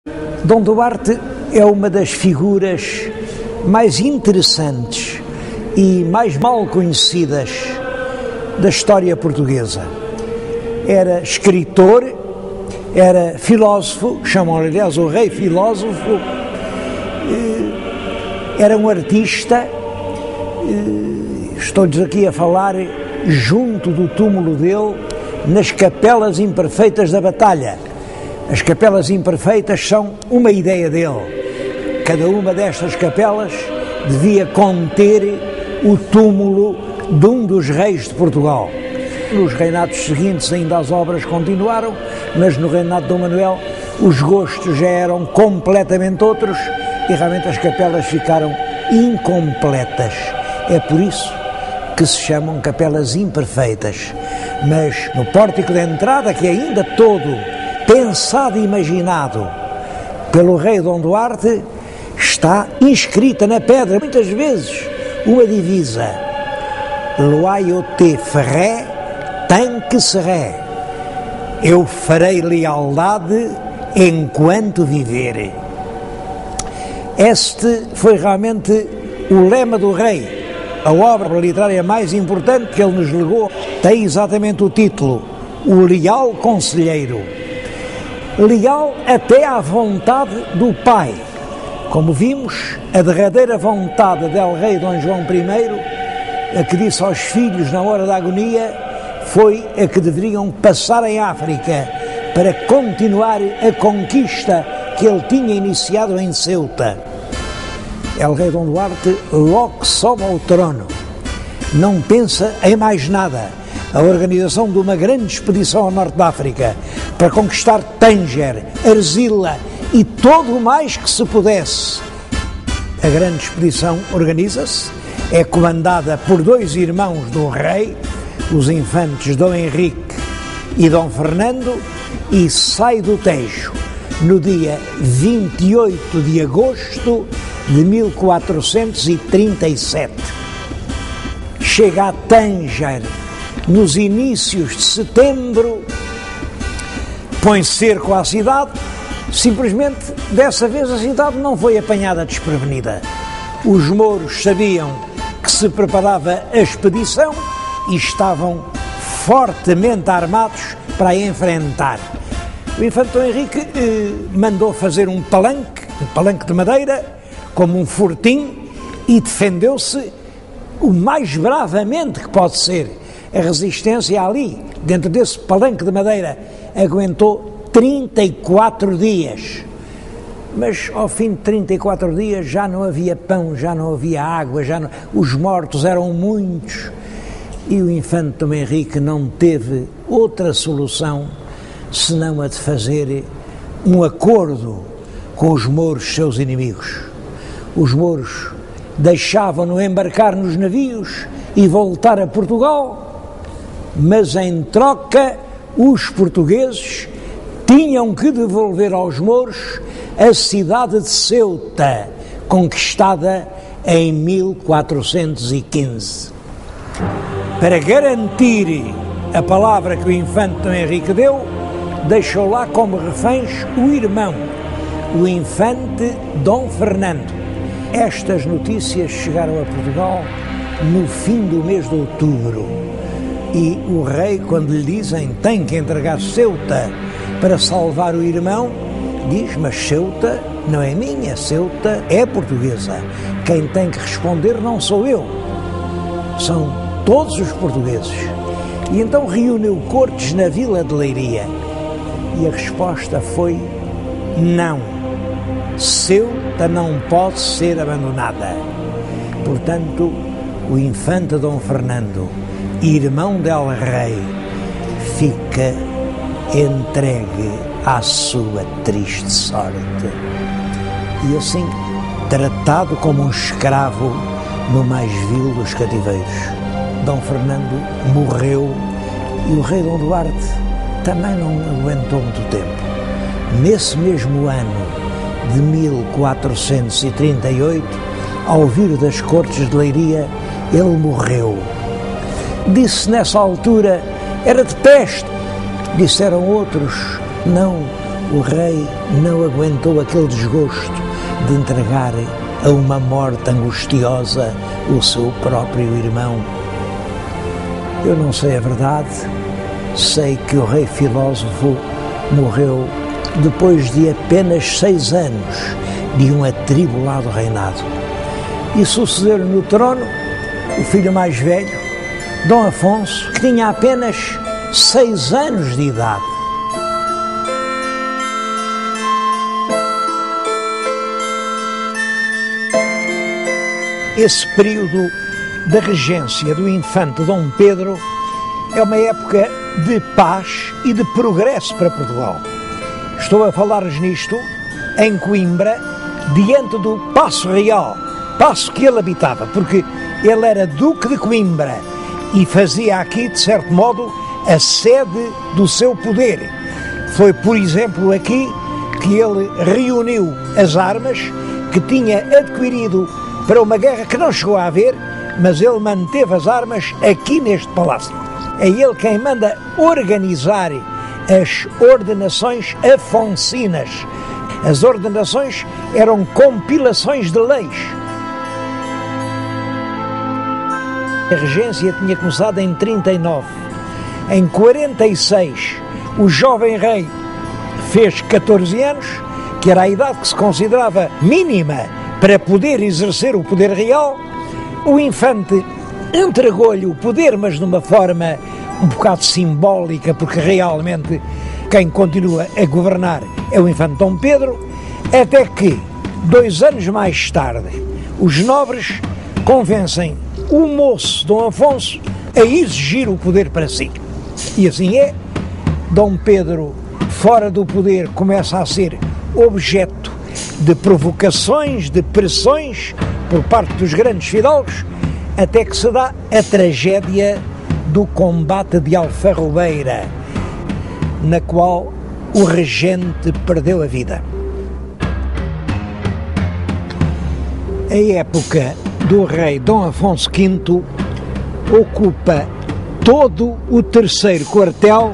Dom Duarte é uma das figuras mais interessantes e mais mal conhecidas da história portuguesa. Era escritor, era filósofo, chamam-lhe aliás o rei filósofo, era um artista. Estou-lhes aqui a falar junto do túmulo dele, nas Capelas Imperfeitas da Batalha. As Capelas Imperfeitas são uma ideia dele. Cada uma destas capelas devia conter o túmulo de um dos reis de Portugal. Nos reinados seguintes ainda as obras continuaram, mas no reinado de Dom Manuel os gostos já eram completamente outros e realmente as capelas ficaram incompletas. É por isso que se chamam Capelas Imperfeitas. Mas no pórtico de entrada, que é ainda todo pensado e imaginado pelo rei Dom Duarte, está inscrita na pedra, muitas vezes, uma divisa: Loyauté ferré, tant que seré. Eu farei lealdade enquanto viver. Este foi realmente o lema do rei. A obra literária mais importante que ele nos legou tem exatamente o título: O Leal Conselheiro. Leal até à vontade do pai. Como vimos, a derradeira vontade del rei Dom João I, a que disse aos filhos na hora da agonia, foi a que deveriam passar em África para continuar a conquista que ele tinha iniciado em Ceuta. El rei Dom Duarte logo sobe ao trono, não pensa em mais nada. A organização de uma grande expedição ao norte da África para conquistar Tânger, Arzila e todo o mais que se pudesse. A grande expedição organiza-se, é comandada por dois irmãos do rei, os infantes Dom Henrique e Dom Fernando, e sai do Tejo no dia 28 de agosto de 1437. Chega a Tânger nos inícios de setembro, põe cerco à cidade. Simplesmente, dessa vez, a cidade não foi apanhada desprevenida. Os mouros sabiam que se preparava a expedição e estavam fortemente armados para a enfrentar. O infante Dom Henrique mandou fazer um palanque de madeira, como um fortim, e defendeu-se o mais bravamente que pode ser. A resistência ali, dentro desse palanque de madeira, aguentou 34 dias. Mas ao fim de 34 dias já não havia pão, já não havia água, os mortos eram muitos. E o infante Dom Henrique não teve outra solução senão a de fazer um acordo com os mouros, seus inimigos. Os mouros deixavam-no embarcar nos navios e voltar a Portugal, mas em troca os portugueses tinham que devolver aos mouros a cidade de Ceuta, conquistada em 1415. Para garantir a palavra que o infante Dom Henrique deu, deixou lá como reféns o irmão, o infante Dom Fernando. Estas notícias chegaram a Portugal no fim do mês de outubro. E o rei, quando lhe dizem tem que entregar Ceuta para salvar o irmão, diz: mas Ceuta não é minha, Ceuta é portuguesa. Quem tem que responder não sou eu, são todos os portugueses. E então reuniu cortes na vila de Leiria. E a resposta foi: não, Ceuta não pode ser abandonada. Portanto, o infante Dom Fernando, irmão del rei, fica entregue à sua triste sorte. E assim, tratado como um escravo no mais vil dos cativeiros. Dom Fernando morreu e o rei Dom Duarte também não aguentou muito tempo. Nesse mesmo ano de 1438, ao vir das cortes de Leiria, ele morreu. Disse nessa altura: era de peste. Disseram outros: não, o rei não aguentou aquele desgosto de entregar a uma morte angustiosa o seu próprio irmão. Eu não sei a verdade, sei que o rei filósofo morreu depois de apenas 6 anos de um atribulado reinado. E sucedeu-lhe no trono o filho mais velho, Dom Afonso, que tinha apenas 6 anos de idade. Esse período da regência do infante Dom Pedro é uma época de paz e de progresso para Portugal. Estou a falar-lhes nisto em Coimbra, diante do Paço Real, paço que ele habitava, porque ele era Duque de Coimbra e fazia aqui, de certo modo, a sede do seu poder. Foi, por exemplo, aqui que ele reuniu as armas que tinha adquirido para uma guerra que não chegou a haver, mas ele manteve as armas aqui neste palácio. É ele quem manda organizar as ordenações afonsinas. As ordenações eram compilações de leis. A regência tinha começado em 39. Em 46, o jovem rei fez 14 anos, que era a idade que se considerava mínima para poder exercer o poder real. O infante entregou-lhe o poder, mas de uma forma um bocado simbólica, porque realmente quem continua a governar é o infante Dom Pedro, até que, 2 anos mais tarde, os nobres convencem o moço Dom Afonso a exigir o poder para si. E assim é. Dom Pedro, fora do poder, começa a ser objeto de provocações, de pressões por parte dos grandes fidalgos, até que se dá a tragédia do combate de Alfarrobeira, na qual o regente perdeu a vida. A época do rei Dom Afonso V ocupa todo o 3º quartel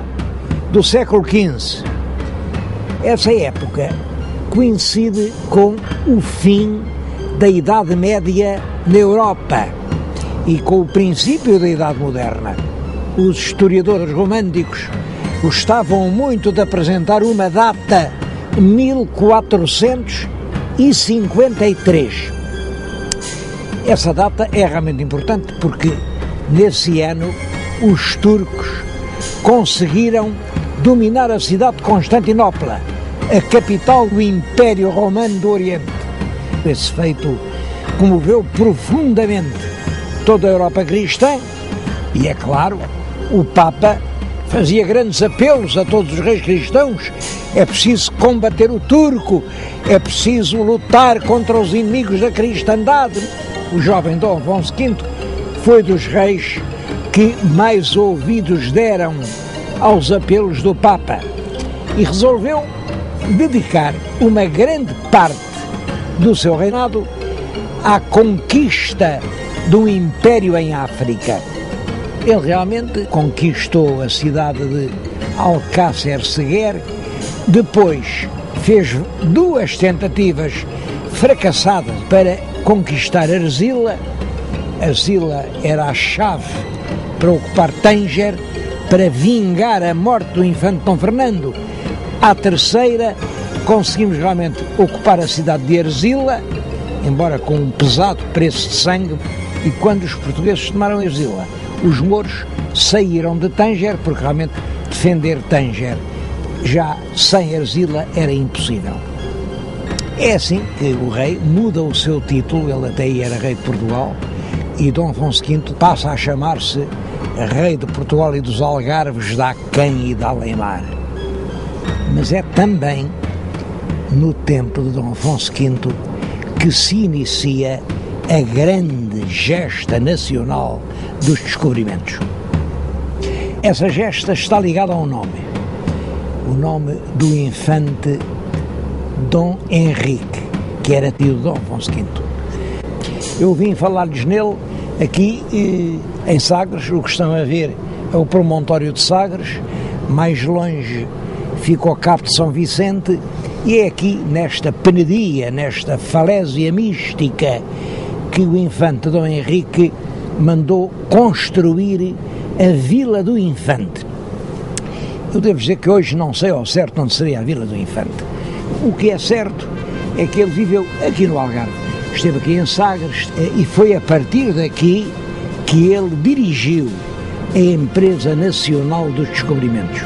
do século XV. Essa época coincide com o fim da Idade Média na Europa e com o princípio da Idade Moderna. Os historiadores românticos gostavam muito de apresentar uma data, 1453. Essa data é realmente importante porque nesse ano os turcos conseguiram dominar a cidade de Constantinopla, a capital do Império Romano do Oriente. Esse feito comoveu profundamente toda a Europa cristã e, é claro, o Papa fazia grandes apelos a todos os reis cristãos. É preciso combater o turco, é preciso lutar contra os inimigos da cristandade. O jovem Dom Afonso V foi dos reis que mais ouvidos deram aos apelos do Papa e resolveu dedicar uma grande parte do seu reinado à conquista do império em África. Ele realmente conquistou a cidade de Alcácer Seguer, depois fez 2 tentativas fracassadas para conquistar Arzila. Arzila era a chave para ocupar Tânger, para vingar a morte do infante Dom Fernando. À terceira, conseguimos realmente ocupar a cidade de Arzila, embora com um pesado preço de sangue, e quando os portugueses tomaram Arzila, os mouros saíram de Tânger, porque realmente defender Tânger já sem Arzila era impossível. É assim que o rei muda o seu título, ele até aí era rei de Portugal, e Dom Afonso V passa a chamar-se rei de Portugal e dos Algarves, da Aquém e da Além-Mar. Mas é também no tempo de Dom Afonso V que se inicia a grande gesta nacional dos descobrimentos. Essa gesta está ligada a um nome, o nome do infante Dom Henrique, que era tio de Dom Afonso V. Eu vim falar-lhes nele aqui em Sagres. O que estão a ver é o promontório de Sagres. Mais longe fica ao cabo de São Vicente, e é aqui, nesta penedia, nesta falésia mística, que o infante Dom Henrique mandou construir a Vila do Infante. Eu devo dizer que hoje não sei ao certo onde seria a Vila do Infante. O que é certo é que ele viveu aqui no Algarve, esteve aqui em Sagres, e foi a partir daqui que ele dirigiu a Empresa Nacional dos Descobrimentos.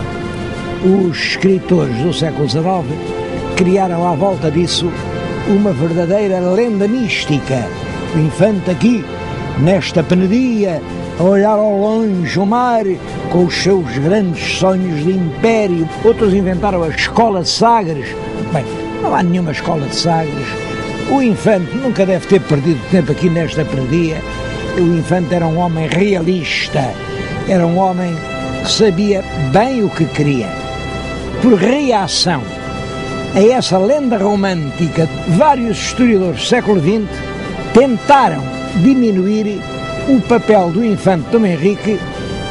Os escritores do século XIX criaram à volta disso uma verdadeira lenda mística. O infante aqui, nesta penedia, a olhar ao longe o mar, com os seus grandes sonhos de império. Outros inventaram a Escola de Sagres. Bem, não há nenhuma Escola de Sagres. O infante nunca deve ter perdido tempo aqui nesta penedia. O infante era um homem realista, era um homem que sabia bem o que queria. Por reação a essa lenda romântica, vários historiadores do século XX tentaram diminuir o papel do infante Dom Henrique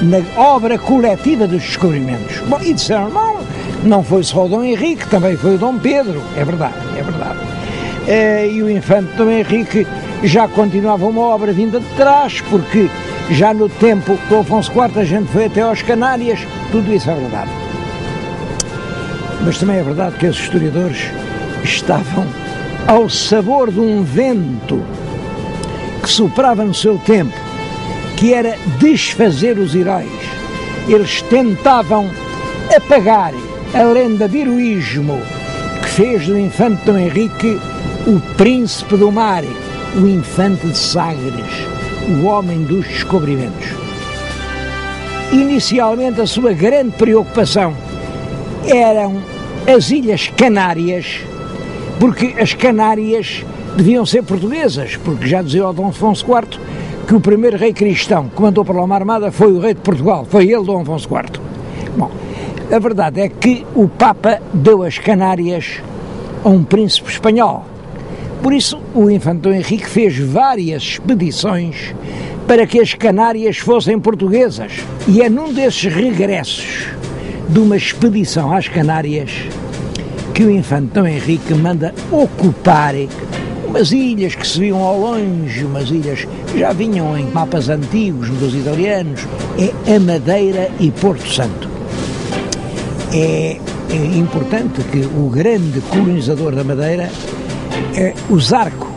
na obra coletiva dos descobrimentos. Bom, e disseram, não foi só o Dom Henrique, também foi o Dom Pedro. É verdade, é verdade. E o infante Dom Henrique já continuava uma obra vinda de trás, porque já no tempo do Afonso IV a gente foi até aos Canárias, tudo isso é verdade. Mas também é verdade que os historiadores estavam ao sabor de um vento que soprava no seu tempo, que era desfazer os heróis. Eles tentavam apagar a lenda de heroísmo que fez do infante Dom Henrique o príncipe do mar, o infante de Sagres, o homem dos descobrimentos. Inicialmente a sua grande preocupação eram as Ilhas Canárias, porque as Canárias deviam ser portuguesas, porque já dizia o Dom Afonso IV que o primeiro rei cristão que mandou para lá uma armada foi o rei de Portugal, foi ele, Dom Afonso IV. Bom, a verdade é que o Papa deu as Canárias a um príncipe espanhol. Por isso, o infante Dom Henrique fez várias expedições para que as Canárias fossem portuguesas. E é num desses regressos de uma expedição às Canárias que o infante Dom Henrique manda ocupar umas ilhas que se viam ao longe, umas ilhas que já vinham em mapas antigos dos italianos, é a Madeira e Porto Santo. É importante que o grande colonizador da Madeira é o Zarco.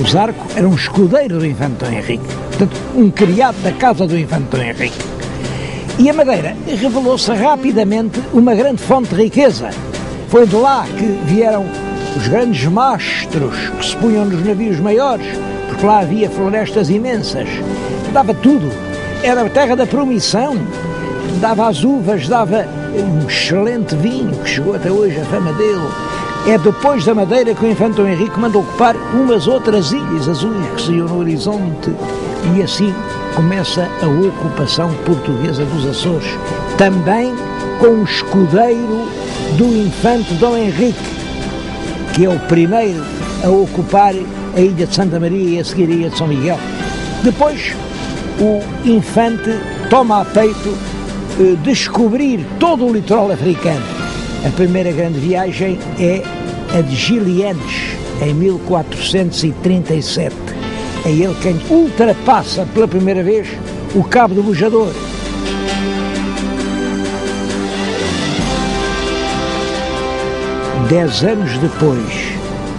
O Zarco era um escudeiro do infante Dom Henrique, portanto, um criado da casa do infante Dom Henrique. E a Madeira revelou-se rapidamente uma grande fonte de riqueza. Foi de lá que vieram os grandes mastros que se punham nos navios maiores, porque lá havia florestas imensas. Dava tudo. Era a terra da promissão. Dava as uvas, dava um excelente vinho, que chegou até hoje a fama dele. É depois da Madeira que o infante Dom Henrique manda ocupar umas outras ilhas azuis que se iam no horizonte, e assim começa a ocupação portuguesa dos Açores, também com o escudeiro do infante Dom Henrique, que é o primeiro a ocupar a ilha de Santa Maria e a seguir a ilha de São Miguel. Depois o infante toma a peito descobrir todo o litoral africano. A primeira grande viagem é a de Gilianes, em 1437. É ele quem ultrapassa pela primeira vez o Cabo do Bujador. Dez anos depois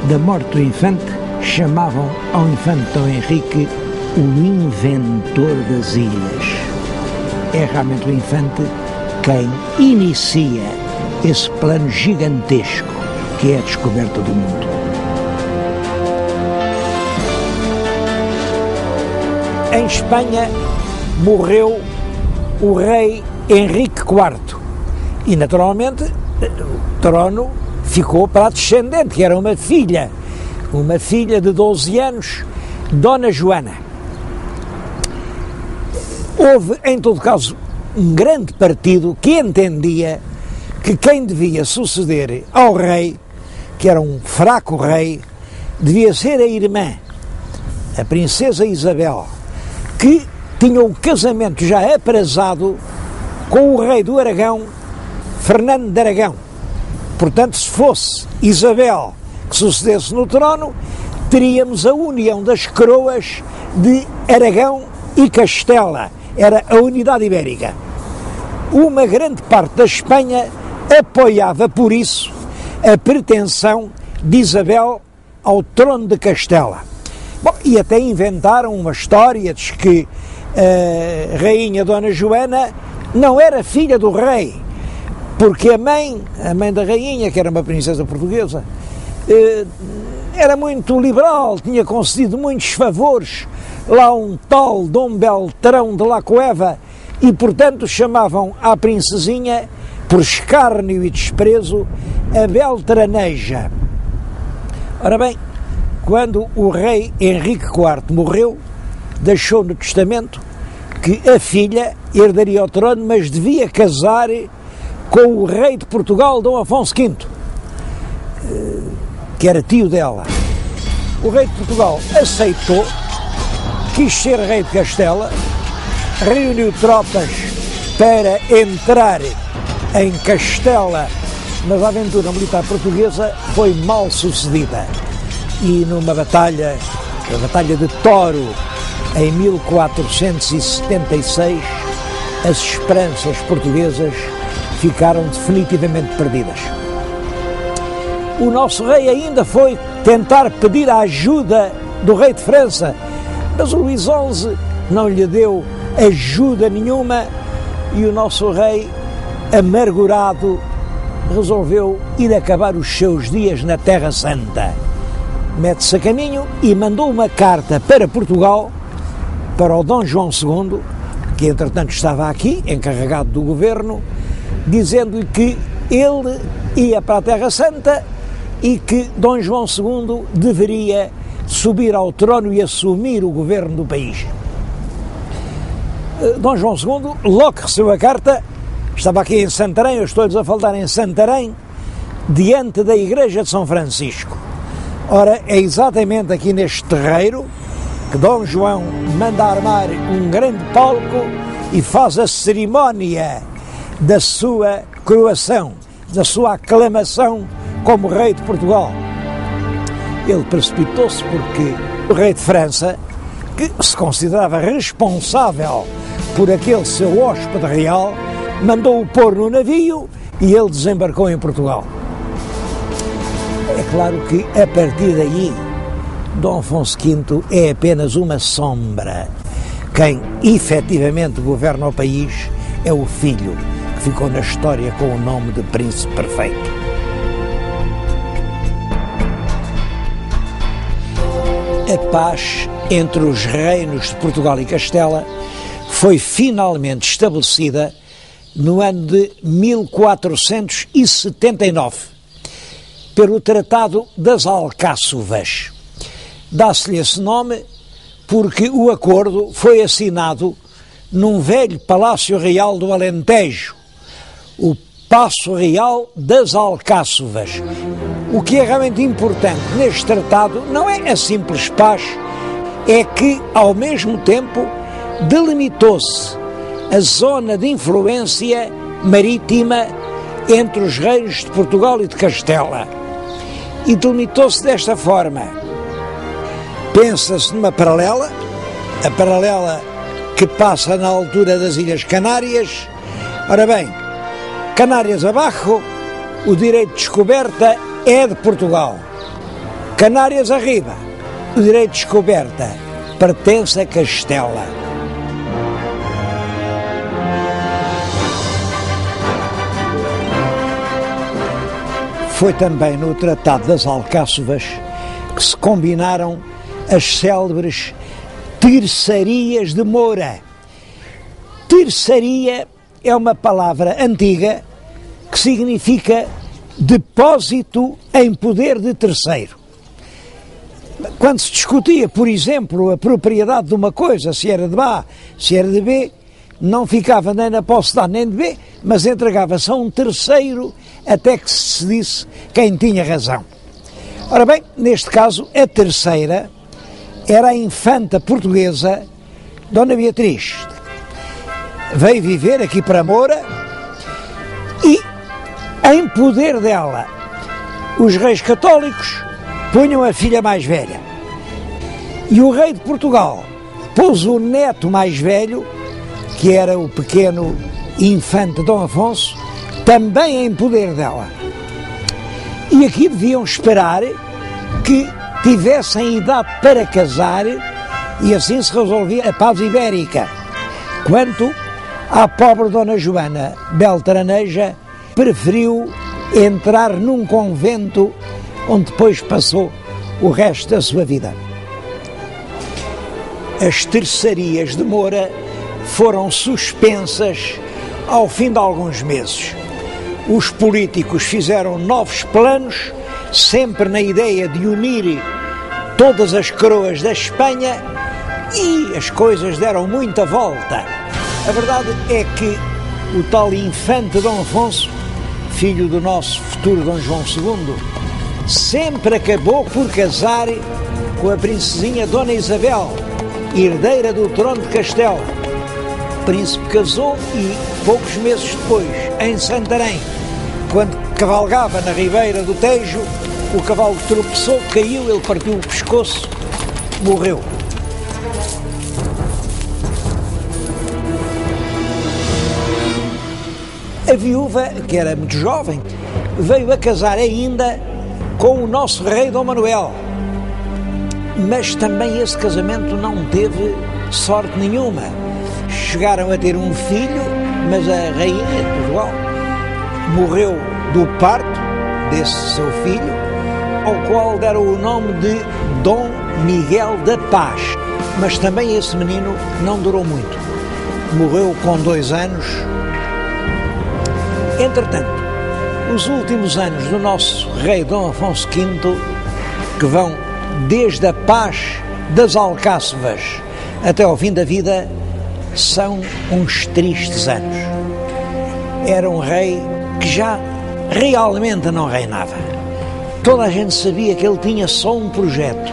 da morte do infante, chamavam ao infante Dom Henrique o inventor das ilhas. É realmente o infante quem inicia esse plano gigantesco que é a descoberta do mundo. Em Espanha morreu o rei Henrique IV e, naturalmente, o trono ficou para a descendente, que era uma filha de 12 anos, Dona Joana. Houve, em todo caso, um grande partido que entendia que quem devia suceder ao rei, que era um fraco rei, devia ser a irmã, a princesa Isabel, que tinha o casamento já aprazado com o rei do Aragão, Fernando de Aragão. Portanto, se fosse Isabel que sucedesse no trono, teríamos a união das coroas de Aragão e Castela. Era a unidade ibérica. Uma grande parte da Espanha apoiava, por isso, a pretensão de Isabel ao trono de Castela. Bom, e até inventaram uma história, diz que a rainha Dona Joana não era filha do rei, porque a mãe da rainha, que era uma princesa portuguesa, era muito liberal, tinha concedido muitos favores lá um tal Dom Beltrão de la Cueva, e portanto chamavam à princesinha, por escárnio e desprezo, a Beltraneja. Ora bem, quando o rei Henrique IV morreu, deixou no testamento que a filha herdaria o trono, mas devia casar com o rei de Portugal, Dom Afonso V, que era tio dela. O rei de Portugal aceitou, quis ser rei de Castela, reuniu tropas para entrar em Castela, mas a aventura militar portuguesa foi mal sucedida. E numa batalha, a Batalha de Toro, em 1476, as esperanças portuguesas ficaram definitivamente perdidas. O nosso rei ainda foi tentar pedir a ajuda do rei de França, mas o Luís XI não lhe deu ajuda nenhuma e o nosso rei, amargurado, resolveu ir acabar os seus dias na Terra Santa. Mete-se a caminho e mandou uma carta para Portugal, para o Dom João II, que entretanto estava aqui, encarregado do governo, dizendo-lhe que ele ia para a Terra Santa e que Dom João II deveria subir ao trono e assumir o governo do país. Dom João II, logo que recebeu a carta, estava aqui em Santarém, eu estou-lhes a falar em Santarém, diante da igreja de São Francisco. Ora, é exatamente aqui neste terreiro que Dom João manda armar um grande palco e faz a cerimónia da sua coroação, da sua aclamação como rei de Portugal. Ele precipitou-se porque o rei de França, que se considerava responsável por aquele seu hóspede real, mandou-o pôr no navio e ele desembarcou em Portugal. É claro que a partir daí Dom Afonso V é apenas uma sombra. Quem efetivamente governa o país é o filho, que ficou na história com o nome de Príncipe Perfeito. A paz entre os reinos de Portugal e Castela foi finalmente estabelecida no ano de 1479, pelo Tratado das Alcáçovas. Dá-se-lhe esse nome porque o acordo foi assinado num velho Palácio Real do Alentejo, o Paço Real das Alcáçovas. O que é realmente importante neste tratado não é a simples paz, é que, ao mesmo tempo, delimitou-se a zona de influência marítima entre os reinos de Portugal e de Castela. E delimitou-se desta forma. Pensa-se numa paralela, a paralela que passa na altura das Ilhas Canárias. Ora bem, Canárias abaixo, o direito de descoberta é de Portugal. Canárias arriba, o direito de descoberta pertence a Castela. Foi também no Tratado das Alcáçovas que se combinaram as célebres terçarias de Moura. Terçaria é uma palavra antiga que significa depósito em poder de terceiro. Quando se discutia, por exemplo, a propriedade de uma coisa, se era de A, se era de B, não ficava nem na posse de A nem de B, mas entregava-se a um terceiro até que se decidisse quem tinha razão. Ora bem, neste caso, a terceira era a infanta portuguesa Dona Beatriz. Veio viver aqui para Moura e Em poder dela, os reis católicos punham a filha mais velha. E o rei de Portugal pôs o neto mais velho, que era o pequeno infante Dom Afonso, também em poder dela. E aqui deviam esperar que tivessem idade para casar e assim se resolvia a paz ibérica. Quanto à pobre Dona Joana Beltraneja, preferiu entrar num convento onde depois passou o resto da sua vida. As terçarias de Moura foram suspensas ao fim de alguns meses. Os políticos fizeram novos planos, sempre na ideia de unir todas as coroas da Espanha, e as coisas deram muita volta. A verdade é que o tal infante Dom Afonso, filho do nosso futuro Dom João II, sempre acabou por casar com a princesinha Dona Isabel, herdeira do trono de Castelo. O príncipe casou e, poucos meses depois, em Santarém, quando cavalgava na ribeira do Tejo, o cavalo tropeçou, caiu, ele partiu o pescoço, morreu. A viúva, que era muito jovem, veio a casar ainda com o nosso rei Dom Manuel. Mas também esse casamento não teve sorte nenhuma. Chegaram a ter um filho, mas a rainha de Portugal morreu do parto desse seu filho, ao qual deram o nome de Dom Miguel da Paz. Mas também esse menino não durou muito. Morreu com 2 anos. Entretanto, os últimos anos do nosso rei Dom Afonso V, que vão desde a paz das Alcáçovas até ao fim da vida, são uns tristes anos. Era um rei que já realmente não reinava. Toda a gente sabia que ele tinha só um projeto,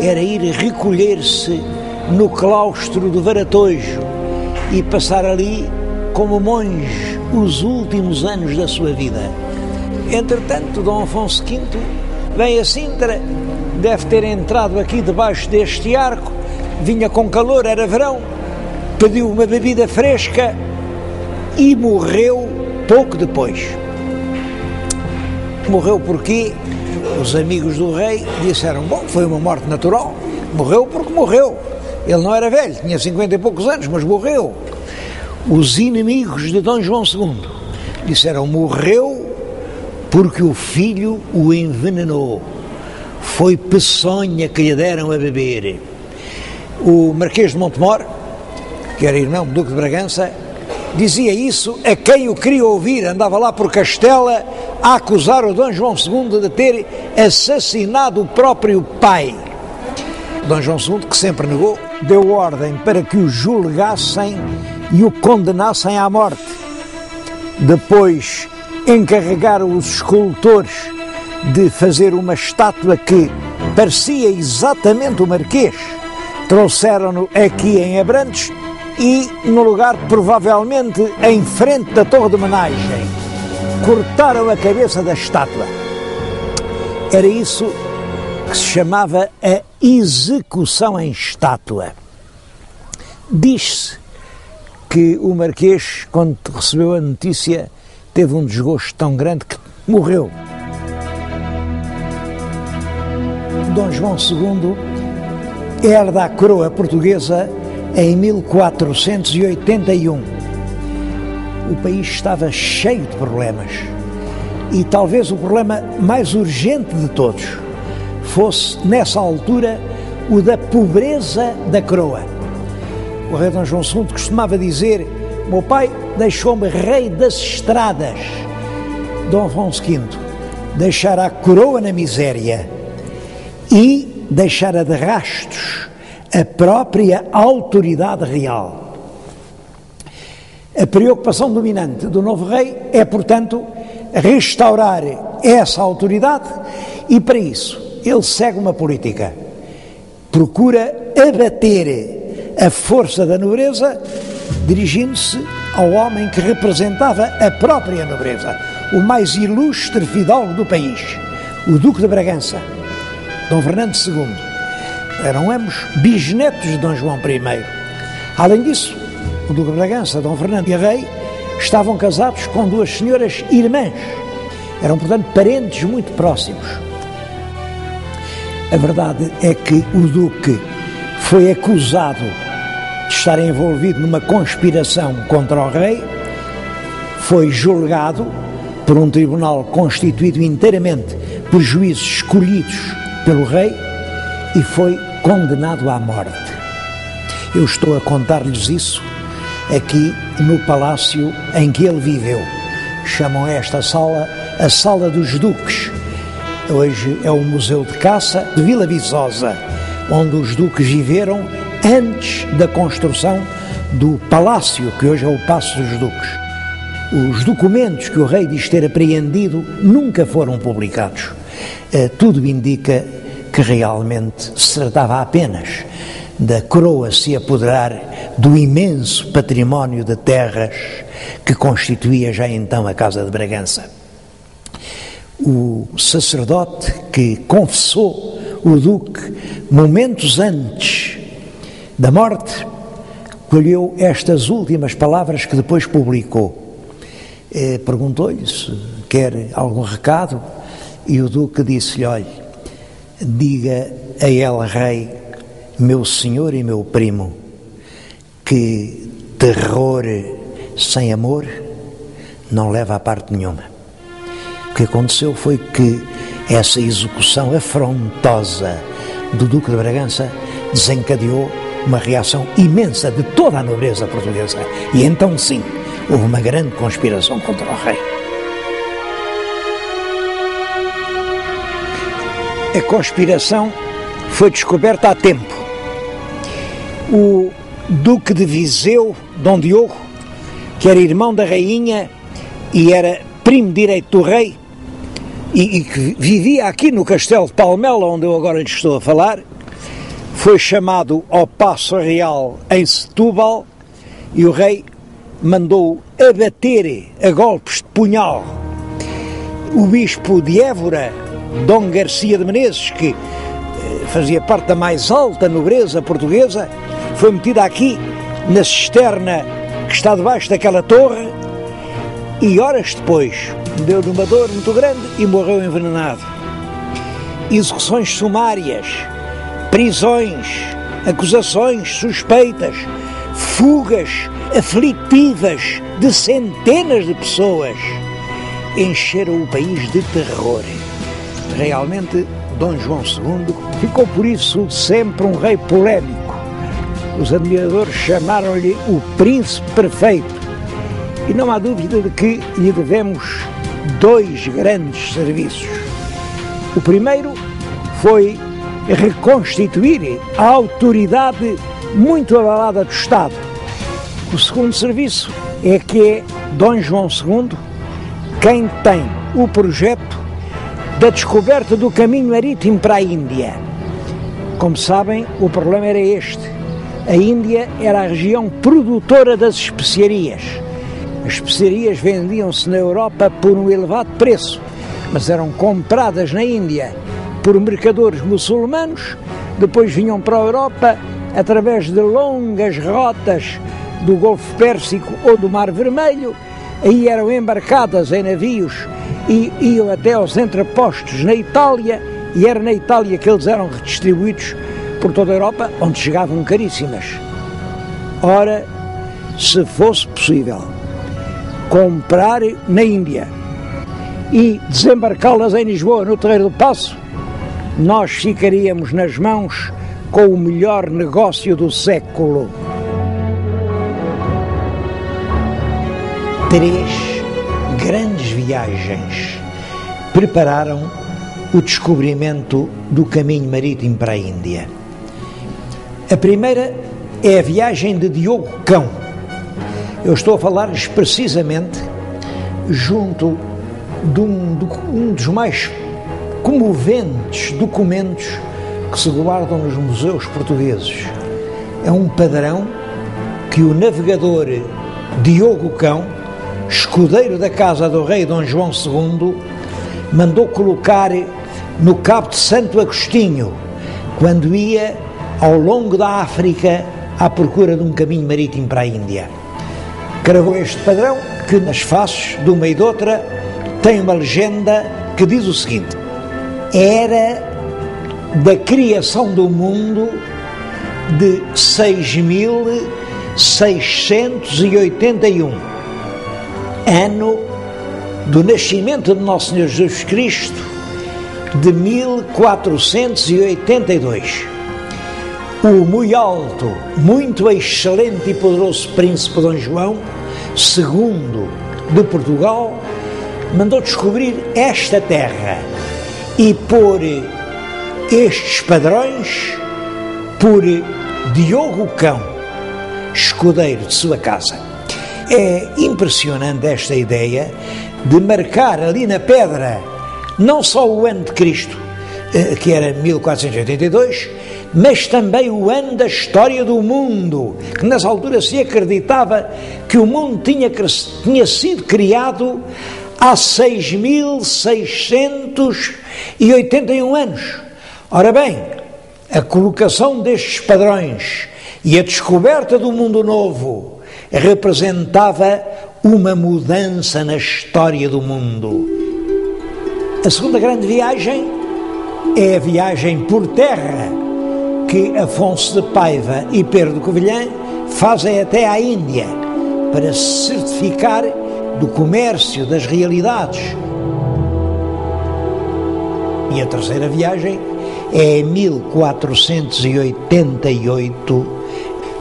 era ir recolher-se no claustro do Varatojo e passar ali como monge os últimos anos da sua vida. Entretanto, Dom Afonso V vem a Sintra, deve ter entrado aqui debaixo deste arco, vinha com calor, era verão, pediu uma bebida fresca e morreu pouco depois. Morreu porque os amigos do rei disseram, bom, foi uma morte natural, morreu porque morreu. Ele não era velho, tinha 50 e poucos anos, mas morreu. Os inimigos de Dom João II disseram, morreu porque o filho o envenenou. Foi peçonha que lhe deram a beber. O Marquês de Montemor, que era irmão do Duque de Bragança, dizia isso a quem o queria ouvir. Andava lá por Castela a acusar o Dom João II de ter assassinado o próprio pai. Dom João II, que sempre negou, deu ordem para que o julgassem e o condenassem à morte. Depois encarregaram os escultores de fazer uma estátua que parecia exatamente o Marquês. Trouxeram-no aqui em Abrantes e no lugar, provavelmente, em frente da Torre de Homenagem. Cortaram a cabeça da estátua. Era isso que se chamava a execução em estátua. Diz-se que o Marquês, quando recebeu a notícia, teve um desgosto tão grande que morreu. Dom João II herda a coroa portuguesa em 1481. O país estava cheio de problemas e talvez o problema mais urgente de todos fosse, nessa altura, o da pobreza da coroa. O rei Dom João II costumava dizer, meu pai deixou-me rei das estradas. Dom Afonso V deixara a coroa na miséria e deixara de rastos a própria autoridade real. A preocupação dominante do novo rei é, portanto, restaurar essa autoridade e, para isso, ele segue uma política. Procura abater a força da nobreza, dirigindo-se ao homem que representava a própria nobreza, o mais ilustre fidalgo do país, o Duque de Bragança, Dom Fernando II. Eram ambos bisnetos de Dom João I. Além disso, o Duque de Bragança, Dom Fernando e a Rei, estavam casados com duas senhoras irmãs. Eram, portanto, parentes muito próximos. A verdade é que o Duque foi acusado de estar envolvido numa conspiração contra o Rei, foi julgado por um tribunal constituído inteiramente por juízes escolhidos pelo Rei e foi condenado à morte. Eu estou a contar-lhes isso aqui no palácio em que ele viveu. Chamam esta sala a Sala dos Duques. Hoje é o Museu de Caça de Vila Viçosa, onde os duques viveram antes da construção do palácio, que hoje é o Paço dos Duques. Os documentos que o rei diz ter apreendido nunca foram publicados. Tudo indica que realmente se tratava apenas da coroa se apoderar do imenso património de terras que constituía já então a Casa de Bragança. O sacerdote que confessou o Duque momentos antes da morte colheu estas últimas palavras que depois publicou. Perguntou-lhe se quer algum recado e o Duque disse-lhe: olhe, diga a ela, rei, meu senhor e meu primo, que terror sem amor não leva a parte nenhuma. O que aconteceu foi que essa execução afrontosa do Duque de Bragança desencadeou uma reação imensa de toda a nobreza portuguesa. E então sim, houve uma grande conspiração contra o rei. A conspiração foi descoberta há tempo. O Duque de Viseu, Dom Diogo, que era irmão da rainha e era primo direito do rei, e que vivia aqui no Castelo de Palmela, onde eu agora lhe estou a falar, foi chamado ao Paço Real em Setúbal e o rei mandou abater a golpes de punhal o bispo de Évora, Dom Garcia de Menezes, que fazia parte da mais alta nobreza portuguesa, foi metido aqui na cisterna que está debaixo daquela torre e horas depois deu numa dor muito grande e morreu envenenado. Execuções sumárias, prisões, acusações suspeitas, fugas aflitivas de centenas de pessoas encheram o país de terror. Realmente, Dom João II ficou por isso sempre um rei polémico. Os admiradores chamaram-lhe o príncipe perfeito. E não há dúvida de que lhe devemos dois grandes serviços. O primeiro foi reconstituir a autoridade muito abalada do Estado. O segundo serviço é que é Dom João II quem tem o projeto da descoberta do caminho marítimo para a Índia. Como sabem, o problema era este. A Índia era a região produtora das especiarias. As especiarias vendiam-se na Europa por um elevado preço, mas eram compradas na Índia por mercadores muçulmanos, depois vinham para a Europa através de longas rotas do Golfo Pérsico ou do Mar Vermelho, aí eram embarcadas em navios e iam até aos entrepostos na Itália, e era na Itália que eles eram redistribuídos por toda a Europa, onde chegavam caríssimas. Ora, se fosse possível comprar na Índia e desembarcá-las em Lisboa, no Terreiro do Paço, nós ficaríamos nas mãos com o melhor negócio do século. 3 grandes viagens prepararam o descobrimento do caminho marítimo para a Índia. A primeira é a viagem de Diogo Cão. Eu estou a falar-lhes precisamente junto de um dos mais comoventes documentos que se guardam nos museus portugueses. É um padrão que o navegador Diogo Cão escudeiro da casa do rei Dom João II, mandou colocar no Cabo de Santo Agostinho, quando ia ao longo da África à procura de um caminho marítimo para a Índia. Cravou este padrão que nas faces de uma e de outra tem uma legenda que diz o seguinte: era da criação do mundo de 6.681, ano do nascimento de Nosso Senhor Jesus Cristo, de 1482. O muito alto, muito excelente e poderoso príncipe Dom João II de Portugal mandou descobrir esta terra e pôr estes padrões por Diogo Cão, escudeiro de sua casa. É impressionante esta ideia de marcar ali na pedra não só o ano de Cristo, que era 1482, mas também o ano da história do mundo, que nessa altura se acreditava que o mundo tinha sido criado há 6.681 anos. Ora bem, a colocação destes padrões e a descoberta do mundo novo representava uma mudança na história do mundo. A segunda grande viagem é a viagem por terra que Afonso de Paiva e Pedro de Covilhã fazem até à Índia para se certificar do comércio, das realidades. E a terceira viagem é em 1488,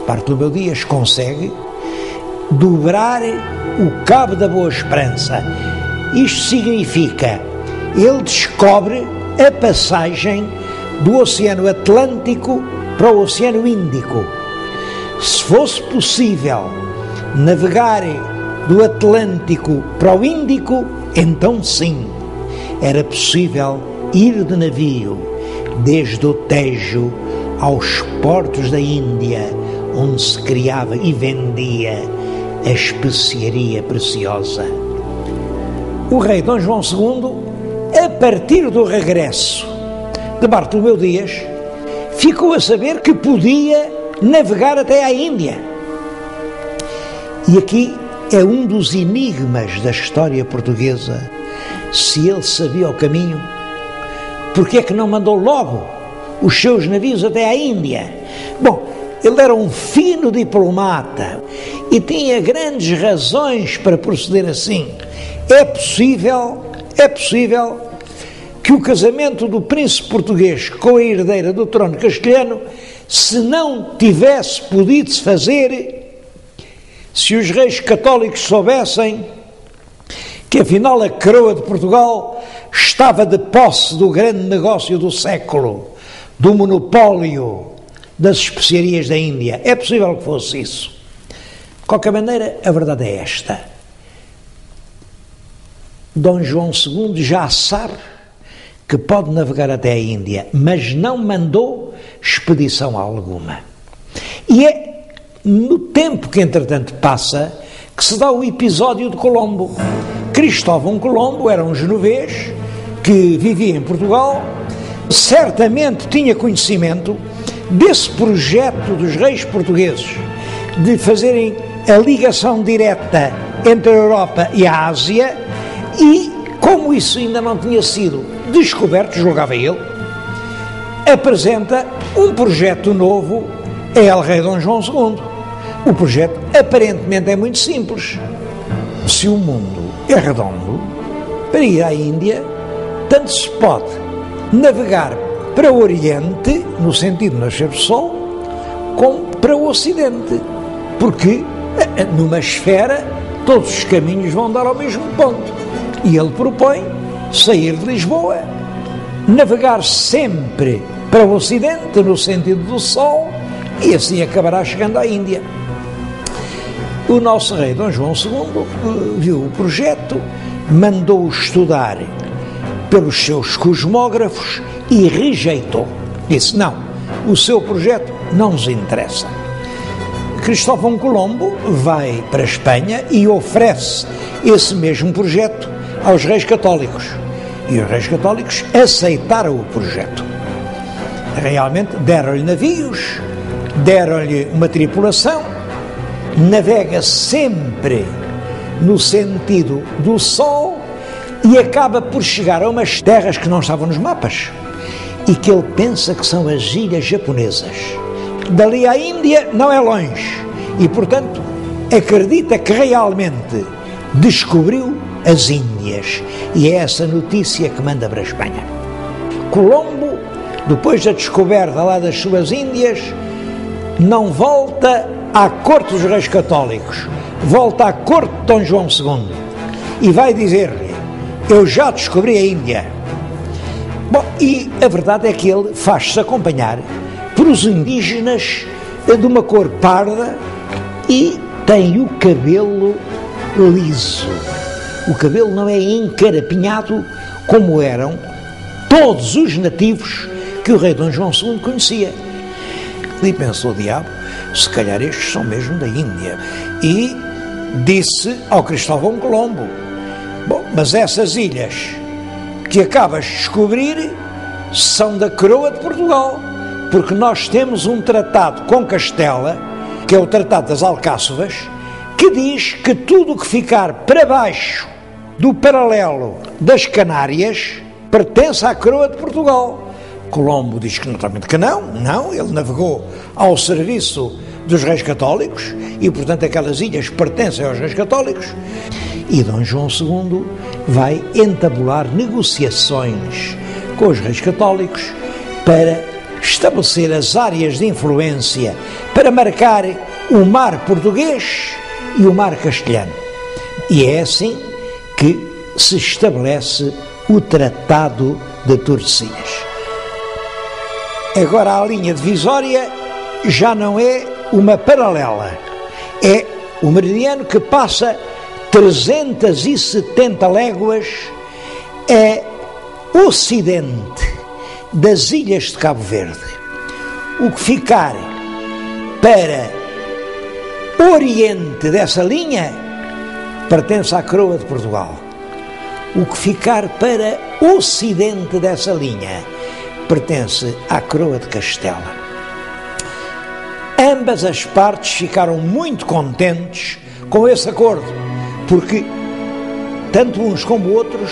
Bartolomeu Dias consegue dobrar o Cabo da Boa Esperança. Isto significa, ele descobre a passagem do Oceano Atlântico para o Oceano Índico. Se fosse possível navegar do Atlântico para o Índico, então sim, era possível ir de navio desde o Tejo aos portos da Índia, onde se criava e vendia a especiaria preciosa. O rei Dom João II, a partir do regresso de Bartolomeu Dias, ficou a saber que podia navegar até à Índia. E aqui é um dos enigmas da história portuguesa. Se ele sabia o caminho, porque é que não mandou logo os seus navios até à Índia? Bom, ele era um fino diplomata e tinha grandes razões para proceder assim. É possível que o casamento do príncipe português com a herdeira do trono castelhano, se não tivesse podido se fazer, se os reis católicos soubessem que afinal a coroa de Portugal estava de posse do grande negócio do século, do monopólio das especiarias da Índia. É possível que fosse isso. De qualquer maneira, a verdade é esta: Dom João II já sabe que pode navegar até a Índia, mas não mandou expedição alguma. E é no tempo que entretanto passa que se dá o episódio de Colombo. Cristóvão Colombo era um genovês que vivia em Portugal, certamente tinha conhecimento desse projeto dos reis portugueses de fazerem a ligação direta entre a Europa e a Ásia, e como isso ainda não tinha sido descoberto, julgava ele, apresenta um projeto novo a El Rei Dom João II. O projeto aparentemente é muito simples. Se o mundo é redondo, para ir à Índia, tanto se pode navegar para o Oriente, no sentido de nascer do Sol, como para o Ocidente, porque numa esfera todos os caminhos vão dar ao mesmo ponto. E ele propõe sair de Lisboa, navegar sempre para o Ocidente, no sentido do Sol, e assim acabará chegando à Índia. O nosso rei Dom João II viu o projeto, mandou-o estudar pelos seus cosmógrafos e rejeitou. Disse: não, o seu projeto não nos interessa. Cristóvão Colombo vai para a Espanha e oferece esse mesmo projeto aos reis católicos. E os reis católicos aceitaram o projeto. Realmente deram-lhe navios, deram-lhe uma tripulação, navega sempre no sentido do Sol e acaba por chegar a umas terras que não estavam nos mapas e que ele pensa que são as ilhas japonesas. Dali à Índia não é longe e, portanto, acredita que realmente descobriu as Índias, e é essa notícia que manda para a Espanha. Colombo, depois da descoberta lá das suas Índias, não volta à corte dos reis católicos, volta à corte de Dom João II e vai dizer-lhe: eu já descobri a Índia. Bom, e a verdade é que ele faz-se acompanhar por os indígenas de uma cor parda e tem o cabelo liso. O cabelo não é encarapinhado como eram todos os nativos que o rei Dom João II conhecia. E pensou o diabo, se calhar estes são mesmo da Índia. E disse ao Cristóvão Colombo: bom, mas essas ilhas que acabas de descobrir são da coroa de Portugal, porque nós temos um tratado com Castela, que é o Tratado das Alcáçovas, que diz que tudo o que ficar para baixo do paralelo das Canárias pertence à coroa de Portugal. Colombo diz que naturalmente que não, ele navegou ao serviço dos reis católicos e, portanto, aquelas ilhas pertencem aos reis católicos. E Dom João II vai entabular negociações com os reis católicos para estabelecer as áreas de influência, para marcar o mar português e o mar castelhano. E é assim que se estabelece o Tratado de Tordesilhas. Agora a linha divisória já não é uma paralela, é o meridiano que passa 370 léguas a ocidente das ilhas de Cabo Verde. O que ficar para oriente dessa linha pertence à coroa de Portugal. O que ficar para ocidente dessa linha pertence à coroa de Castela. Ambas as partes ficaram muito contentes com esse acordo, porque tanto uns como outros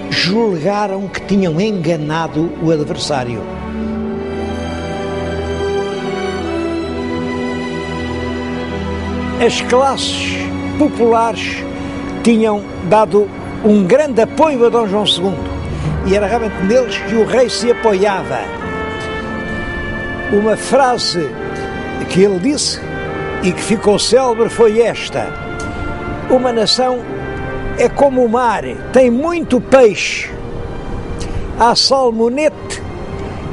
julgaram que tinham enganado o adversário. As classes populares tinham dado um grande apoio a Dom João II e era realmente neles que o rei se apoiava. Uma frase que ele disse e que ficou célebre foi esta: uma nação é como o mar, tem muito peixe, há salmonete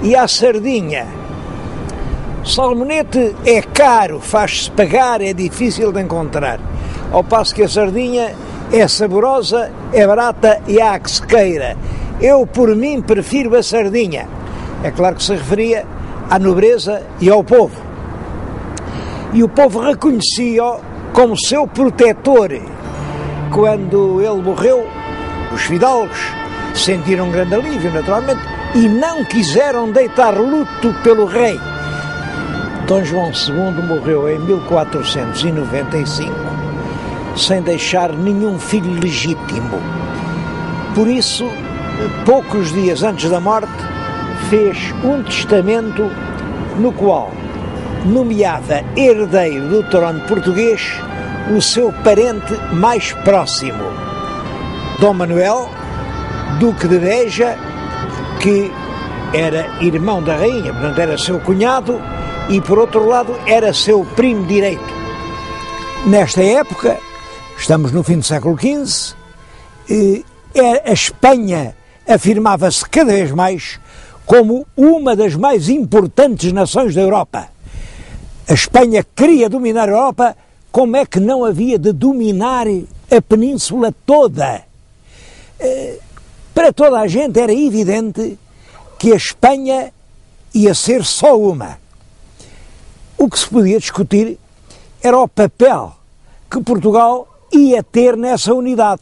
e há sardinha. Salmonete é caro, faz-se pagar, é difícil de encontrar, ao passo que a sardinha é saborosa, é barata e há que se queira. Eu, por mim, prefiro a sardinha. É claro que se referia à nobreza e ao povo. E o povo reconhecia-o como seu protetor. Quando ele morreu, os fidalgos sentiram um grande alívio, naturalmente, e não quiseram deitar luto pelo rei. Dom João II morreu em 1495, sem deixar nenhum filho legítimo. Por isso, poucos dias antes da morte, fez um testamento no qual nomeava herdeiro do trono português o seu parente mais próximo, Dom Manuel, Duque de Beja, que era irmão da rainha, portanto era seu cunhado, e por outro lado era seu primo direito. Nesta época, estamos no fim do século XV, a Espanha afirmava-se cada vez mais como uma das mais importantes nações da Europa. A Espanha queria dominar a Europa, como é que não havia de dominar a península toda? Para toda a gente era evidente que a Espanha ia ser só uma. O que se podia discutir era o papel que Portugal ia ter nessa unidade.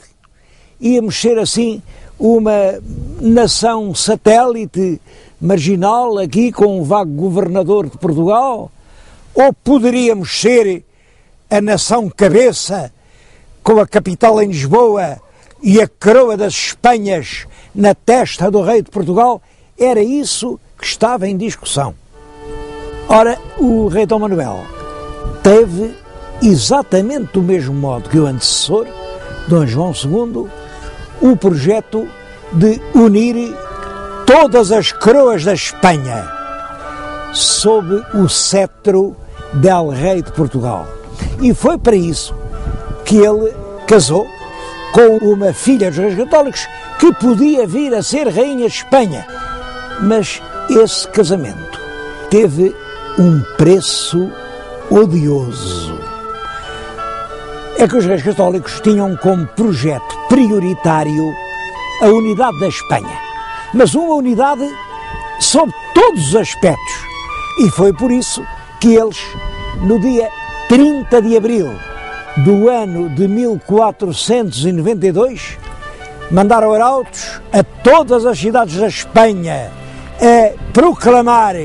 Íamos ser assim uma nação satélite, marginal, aqui com um vago governador de Portugal, ou poderíamos ser a nação cabeça, com a capital em Lisboa e a coroa das Espanhas na testa do rei de Portugal? Era isso que estava em discussão. Ora, o rei Dom Manuel teve exatamente do mesmo modo que o antecessor, Dom João II, o projeto de unir todas as coroas da Espanha sob o cetro del Rei de Portugal. E foi para isso que ele casou com uma filha dos Reis Católicos que podia vir a ser Rainha de Espanha. Mas esse casamento teve um preço odioso. É que os Reis Católicos tinham como projeto prioritário a unidade da Espanha, mas uma unidade sob todos os aspectos. E foi por isso que eles, no dia 30 de abril do ano de 1492, mandaram arautos a todas as cidades da Espanha a proclamar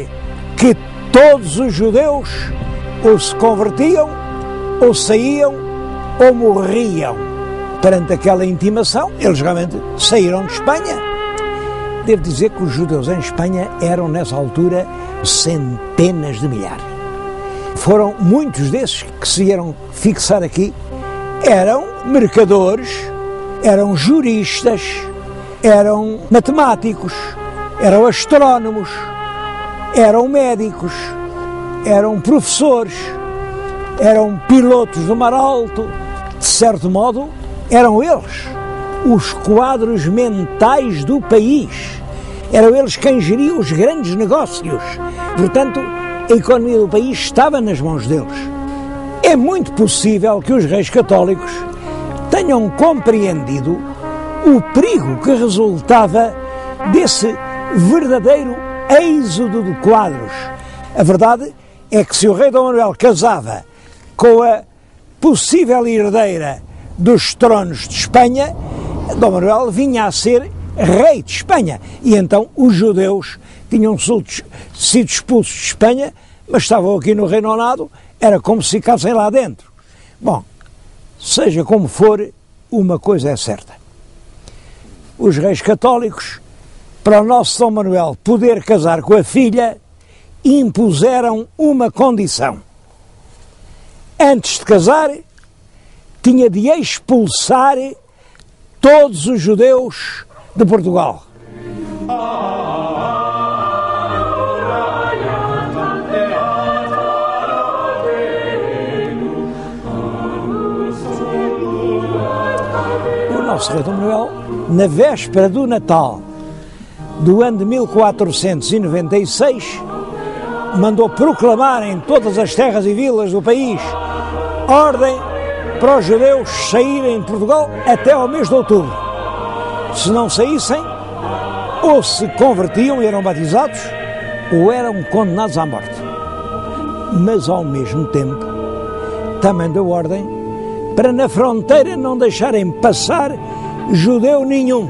que todos os judeus ou se convertiam, ou saíam, ou morriam. Perante aquela intimação, eles realmente saíram de Espanha. Devo dizer que os judeus em Espanha eram, nessa altura, centenas de milhares. Foram muitos desses que se vieram fixar aqui. Eram mercadores, eram juristas, eram matemáticos, eram astrónomos, eram médicos, eram professores, eram pilotos do mar alto. De certo modo, eram eles os quadros mentais do país. Eram eles quem geriam os grandes negócios. Portanto, a economia do país estava nas mãos deles. É muito possível que os reis católicos tenham compreendido o perigo que resultava desse verdadeiro êxodo de quadros. A verdade é que se o rei Dom Manuel casava com a possível herdeira dos tronos de Espanha, Dom Manuel vinha a ser rei de Espanha. E então os judeus tinham sido expulsos de Espanha, mas estavam aqui no Reino Unido, era como se ficassem lá dentro. Bom, seja como for, uma coisa é certa. Os reis católicos, para o nosso Dom Manuel poder casar com a filha, impuseram uma condição. Antes de casar, tinha de expulsar todos os judeus de Portugal. O nosso rei Dom Manuel, na véspera do Natal do ano de 1496, mandou proclamar em todas as terras e vilas do país ordem para os judeus saírem de Portugal até ao mês de outubro. Se não saíssem, ou se convertiam e eram batizados, ou eram condenados à morte. Mas, ao mesmo tempo, também deu ordem para na fronteira não deixarem passar judeu nenhum,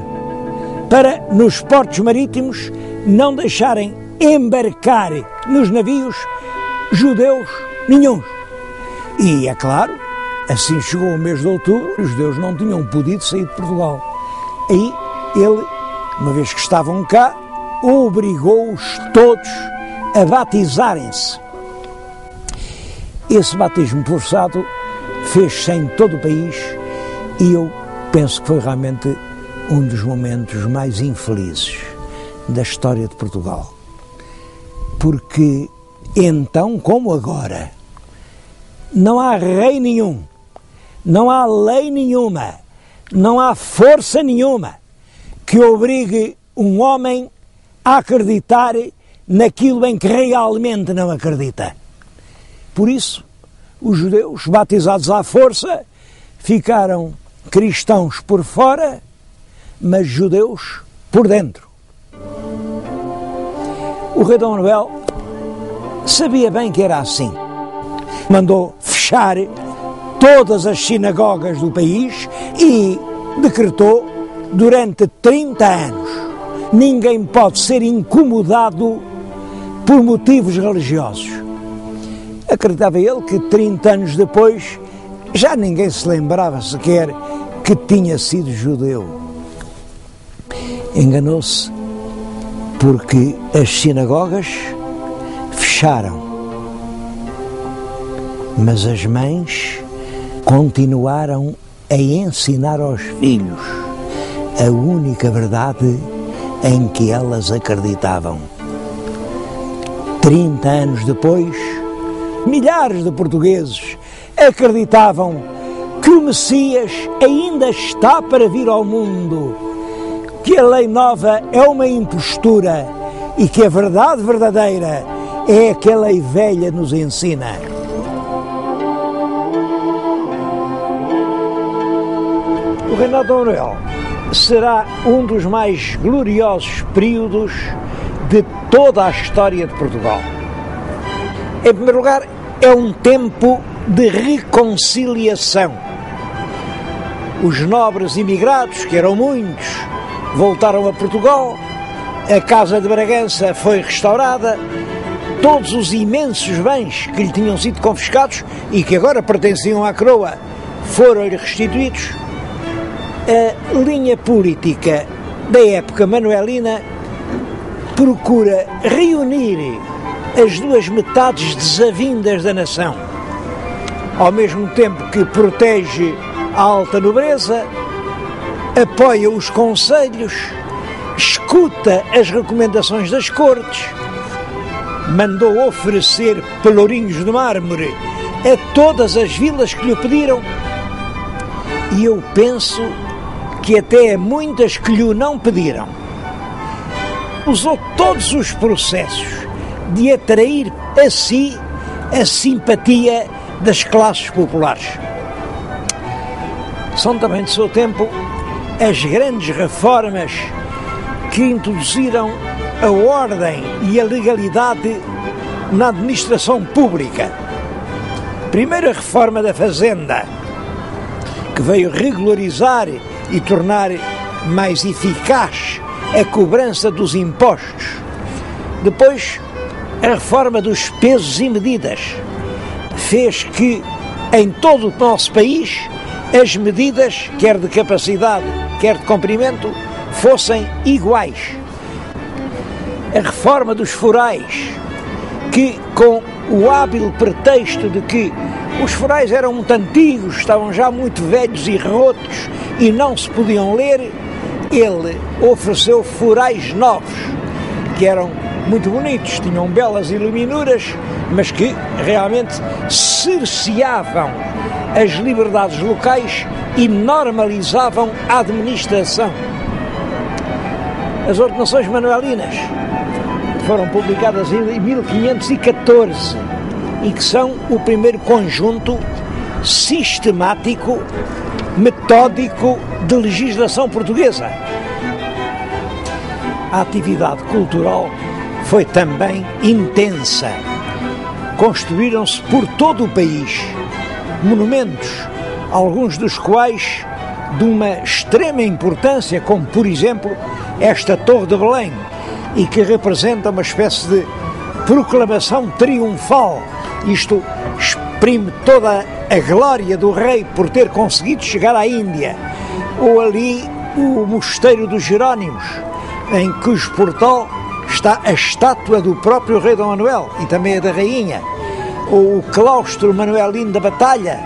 para nos portos marítimos não deixarem embarcar nos navios judeus nenhum. E, é claro, assim chegou o mês de outubro, os judeus não tinham podido sair de Portugal. Aí ele, uma vez que estavam cá, obrigou-os todos a batizarem-se. Esse batismo forçado fez-se em todo o país e eu penso que foi realmente um dos momentos mais infelizes da história de Portugal. Porque então, como agora, não há rei nenhum, não há lei nenhuma, não há força nenhuma que obrigue um homem a acreditar naquilo em que realmente não acredita. Por isso, os judeus, batizados à força, ficaram cristãos por fora, mas judeus por dentro. O rei Dom Manuel sabia bem que era assim. Mandou fechar todas as sinagogas do país e decretou durante 30 anos: ninguém pode ser incomodado por motivos religiosos. Acreditava ele que 30 anos depois já ninguém se lembrava sequer que tinha sido judeu. Enganou-se, porque as sinagogas fecharam, mas as mães continuaram a ensinar aos filhos a única verdade em que elas acreditavam. 30 anos depois, milhares de portugueses acreditavam que o Messias ainda está para vir ao mundo, que a lei nova é uma impostura e que a verdade verdadeira é a que a lei velha nos ensina. O reinado de Dom Manuel será um dos mais gloriosos períodos de toda a história de Portugal. Em primeiro lugar, é um tempo de reconciliação. Os nobres imigrados, que eram muitos, voltaram a Portugal, a Casa de Bragança foi restaurada, todos os imensos bens que lhe tinham sido confiscados e que agora pertenciam à coroa foram-lhe restituídos. A linha política da época manuelina procura reunir as duas metades desavindas da nação, ao mesmo tempo que protege a alta nobreza, apoia os conselhos, escuta as recomendações das cortes, mandou oferecer pelourinhos de mármore a todas as vilas que lhe pediram, e eu penso que até a muitas que lhe não pediram. Usou todos os processos de atrair a si a simpatia das classes populares. São também de seu tempo as grandes reformas que introduziram a ordem e a legalidade na administração pública. Primeiro, a reforma da Fazenda, que veio regularizar e tornar mais eficaz a cobrança dos impostos. Depois, a reforma dos pesos e medidas fez que em todo o nosso país as medidas, quer de capacidade, quer de comprimento, fossem iguais. A reforma dos forais, que com o hábil pretexto de que os forais eram muito antigos, estavam já muito velhos e rotos e não se podiam ler, ele ofereceu forais novos, que eram muito bonitos, tinham belas iluminuras, mas que realmente cerceavam as liberdades locais e normalizavam a administração. As ordenações manuelinas foram publicadas em 1514 e que são o primeiro conjunto sistemático, metódico de legislação portuguesa. A atividade cultural foi também intensa. Construíram-se por todo o país monumentos, alguns dos quais de uma extrema importância, como por exemplo esta Torre de Belém, e que representa uma espécie de proclamação triunfal. Isto exprime toda a glória do rei por ter conseguido chegar à Índia. Ou ali o Mosteiro dos Jerónimos, em cujo portal está a estátua do próprio rei Dom Manuel e também a da rainha. Ou o claustro manuelino da Batalha,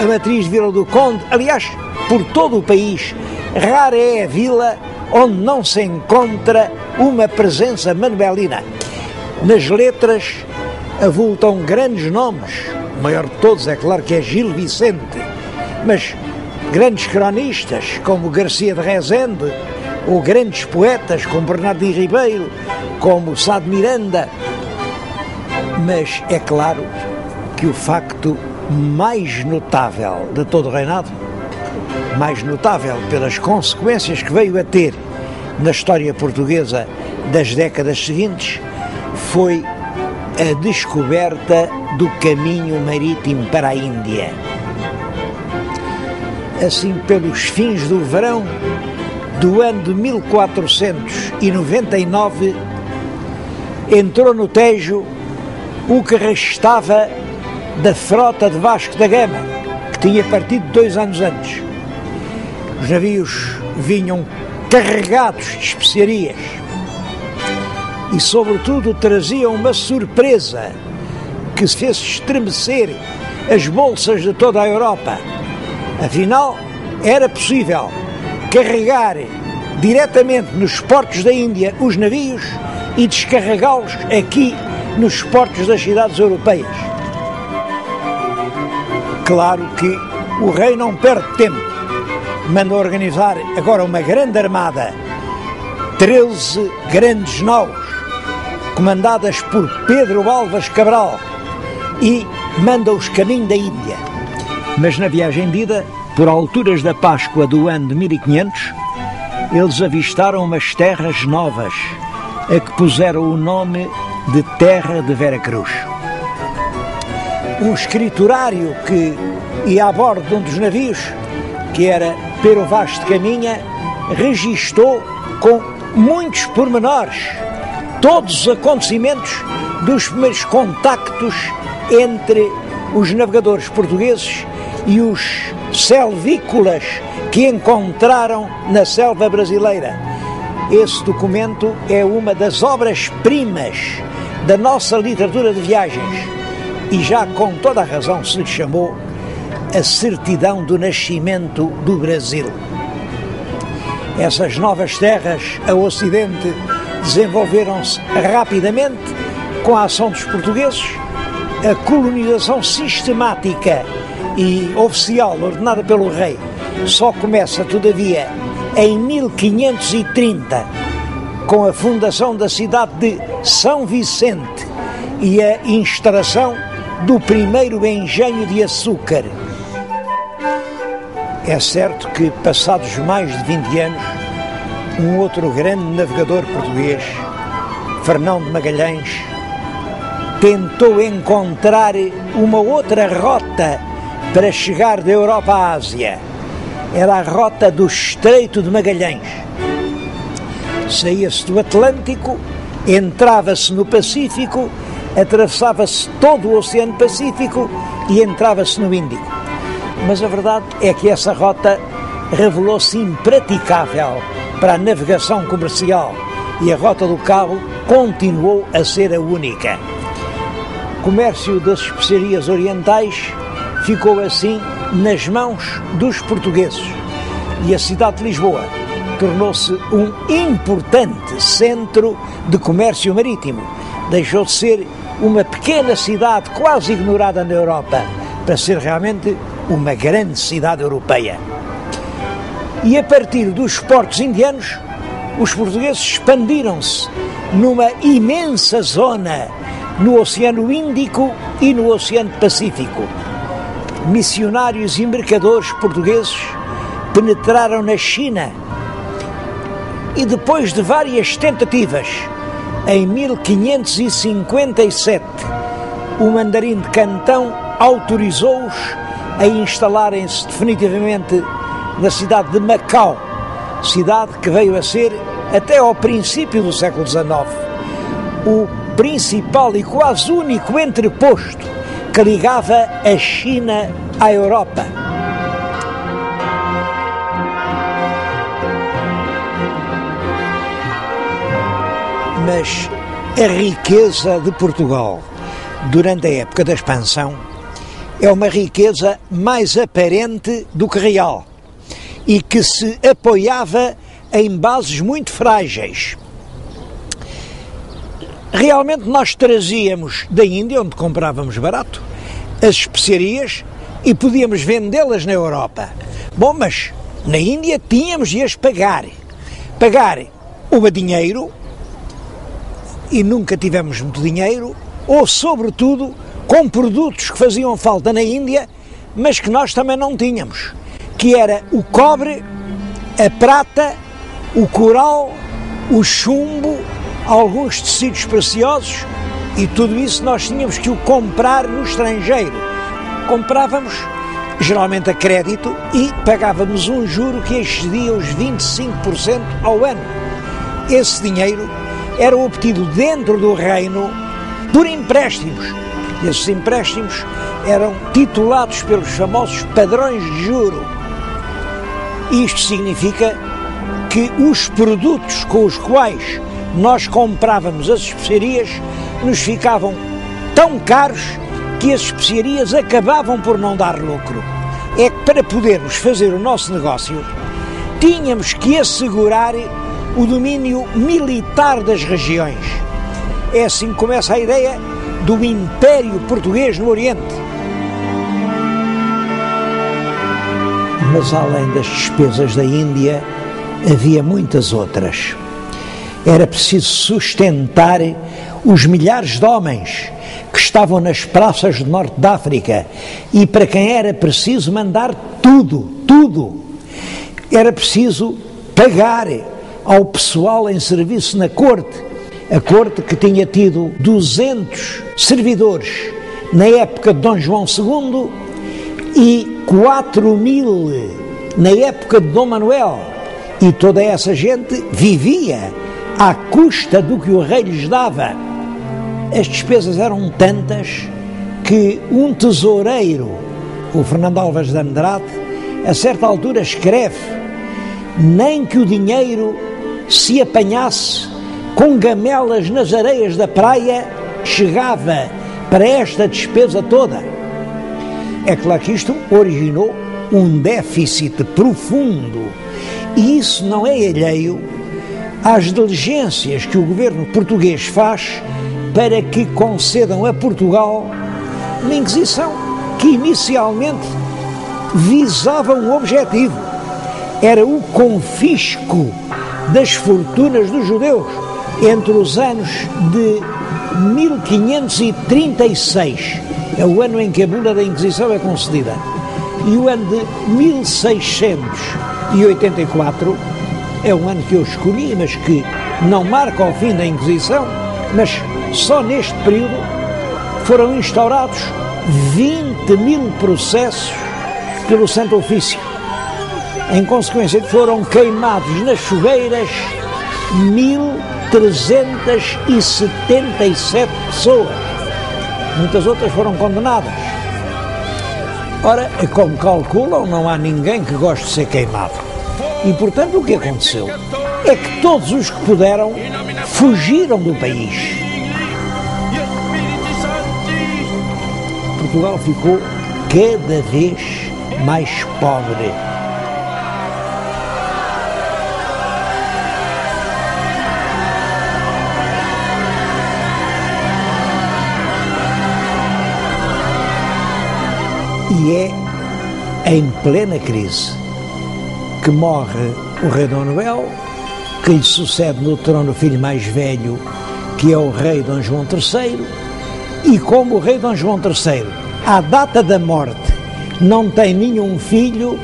a matriz de Vila do Conde. Aliás, por todo o país, rara é a vila onde não se encontra uma presença manuelina. Nas letras avultam grandes nomes, o maior de todos é claro que é Gil Vicente, mas grandes cronistas como Garcia de Rezende, ou grandes poetas como Bernardino Ribeiro, como Sá de Miranda. Mas é claro que o facto mais notável de todo o reinado, mais notável pelas consequências que veio a ter na história portuguesa das décadas seguintes, foi a descoberta do caminho marítimo para a Índia. assim pelos fins do verão do ano de 1499, entrou no Tejo o que restava da frota de Vasco da Gama, que tinha partido 2 anos antes. Os navios vinham carregados de especiarias e, sobretudo, traziam uma surpresa que se fez estremecer as bolsas de toda a Europa. Afinal, era possível carregar diretamente nos portos da Índia os navios e descarregá-los aqui nos portos das cidades europeias. Claro que o rei não perde tempo. Mandou organizar agora uma grande armada, 13 grandes naus, comandadas por Pedro Álvares Cabral, e manda-os caminho da Índia. Mas na viagem de ida, por alturas da Páscoa do ano de 1500, eles avistaram umas terras novas, a que puseram o nome de Terra de Veracruz. Um escriturário que ia a bordo de um dos navios, que era Pero Vaz de Caminha, registou com muitos pormenores todos os acontecimentos dos primeiros contactos entre os navegadores portugueses e os selvícolas que encontraram na selva brasileira. Esse documento é uma das obras-primas da nossa literatura de viagens e já com toda a razão se lhe chamou a certidão do nascimento do Brasil. Essas novas terras a ocidente desenvolveram-se rapidamente com a ação dos portugueses. A colonização sistemática e oficial ordenada pelo rei só começa, todavia, em 1530, com a fundação da cidade de São Vicente e a instalação do primeiro engenho de açúcar. É certo que, passados mais de 20 anos, um outro grande navegador português, Fernão de Magalhães, tentou encontrar uma outra rota para chegar da Europa à Ásia. Era a rota do Estreito de Magalhães. Saía-se do Atlântico, entrava-se no Pacífico, atravessava-se todo o Oceano Pacífico e entrava-se no Índico. Mas a verdade é que essa rota revelou-se impraticável para a navegação comercial e a Rota do Cabo continuou a ser a única. O comércio das especiarias orientais ficou assim nas mãos dos portugueses e a cidade de Lisboa tornou-se um importante centro de comércio marítimo. Deixou de ser uma pequena cidade quase ignorada na Europa para ser realmente uma grande cidade europeia. E a partir dos portos indianos, os portugueses expandiram-se numa imensa zona no Oceano Índico e no Oceano Pacífico. Missionários e mercadores portugueses penetraram na China e, depois de várias tentativas, em 1557, o mandarim de Cantão autorizou-os a instalarem-se definitivamente na cidade de Macau, cidade que veio a ser, até ao princípio do século XIX, o principal e quase único entreposto que ligava a China à Europa. Mas a riqueza de Portugal durante a época da expansão é uma riqueza mais aparente do que real e que se apoiava em bases muito frágeis. Realmente nós trazíamos da Índia, onde comprávamos barato, as especiarias e podíamos vendê-las na Europa. Bom, mas na Índia tínhamos de as pagar o dinheiro, e nunca tivemos muito dinheiro, ou sobretudo com produtos que faziam falta na Índia, mas que nós também não tínhamos, que era o cobre, a prata, o coral, o chumbo, alguns tecidos preciosos, e tudo isso nós tínhamos que o comprar no estrangeiro. Comprávamos geralmente a crédito, e pagávamos um juro que excedia os 25% ao ano. Esse dinheiro era obtido dentro do reino por empréstimos. Esses empréstimos eram titulados pelos famosos padrões de juro. Isto significa que os produtos com os quais nós comprávamos as especiarias nos ficavam tão caros que as especiarias acabavam por não dar lucro. É que para podermos fazer o nosso negócio, tínhamos que assegurar o domínio militar das regiões. É assim que começa a ideia do Império Português no Oriente. Mas além das despesas da Índia, havia muitas outras. Era preciso sustentar os milhares de homens que estavam nas praças do norte da África e para quem era preciso mandar tudo. Era preciso pagar ao pessoal em serviço na corte. A corte que tinha tido 200 servidores na época de Dom João II e 4.000 na época de Dom Manuel. E toda essa gente vivia à custa do que o rei lhes dava. As despesas eram tantas que um tesoureiro, o Fernando Álvares de Andrade, a certa altura escreve: nem que o dinheiro se apanhasse com gamelas nas areias da praia chegava para esta despesa toda. É claro que isto originou um déficit profundo, e isso não é alheio às diligências que o governo português faz para que concedam a Portugal uma Inquisição que inicialmente visava um objetivo: era o confisco das fortunas dos judeus entre os anos de 1536, é o ano em que a bula da Inquisição é concedida, e o ano de 1684 é o ano que eu escolhi, mas que não marca o fim da Inquisição, mas só neste período foram instaurados 20.000 processos pelo Santo Ofício. Em consequência, foram queimados nas fogueiras 1.377 pessoas. Muitas outras foram condenadas. Ora, como calculam, não há ninguém que goste de ser queimado. E, portanto, o que aconteceu é que todos os que puderam fugiram do país. Portugal ficou cada vez mais pobre. E é em plena crise que morre o rei Dom Manuel, que lhe sucede no trono o filho mais velho, que é o rei Dom João III, e como o rei Dom João III, à data da morte, não tem nenhum filho,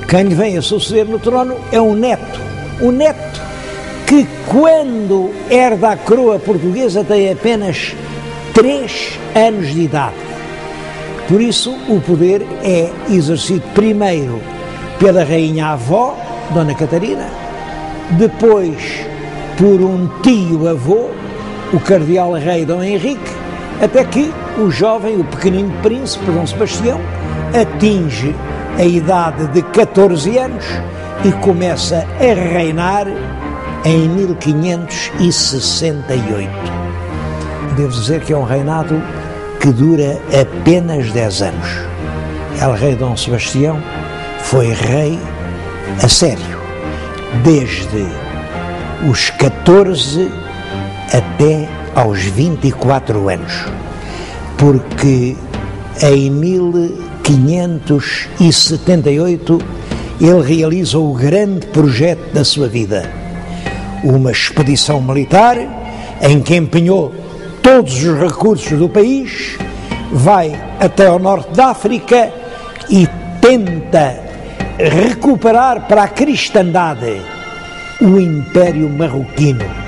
quem lhe vem a suceder no trono é um neto que, quando herda a coroa portuguesa, tem apenas 3 anos de idade. Por isso, o poder é exercido primeiro pela rainha avó, Dona Catarina, depois por um tio-avô, o cardeal rei Dom Henrique, até que o jovem, o pequenino príncipe Dom Sebastião, atinge a idade de 14 anos e começa a reinar em 1568. Devo dizer que é um reinado que dura apenas 10 anos. El Rei Dom Sebastião foi rei a sério, desde os 14 até aos 24 anos, porque em 1578 ele realiza o grande projeto da sua vida, uma expedição militar em que empenhou todos os recursos do país, vai até ao norte da África e tenta recuperar para a cristandade o Império Marroquino.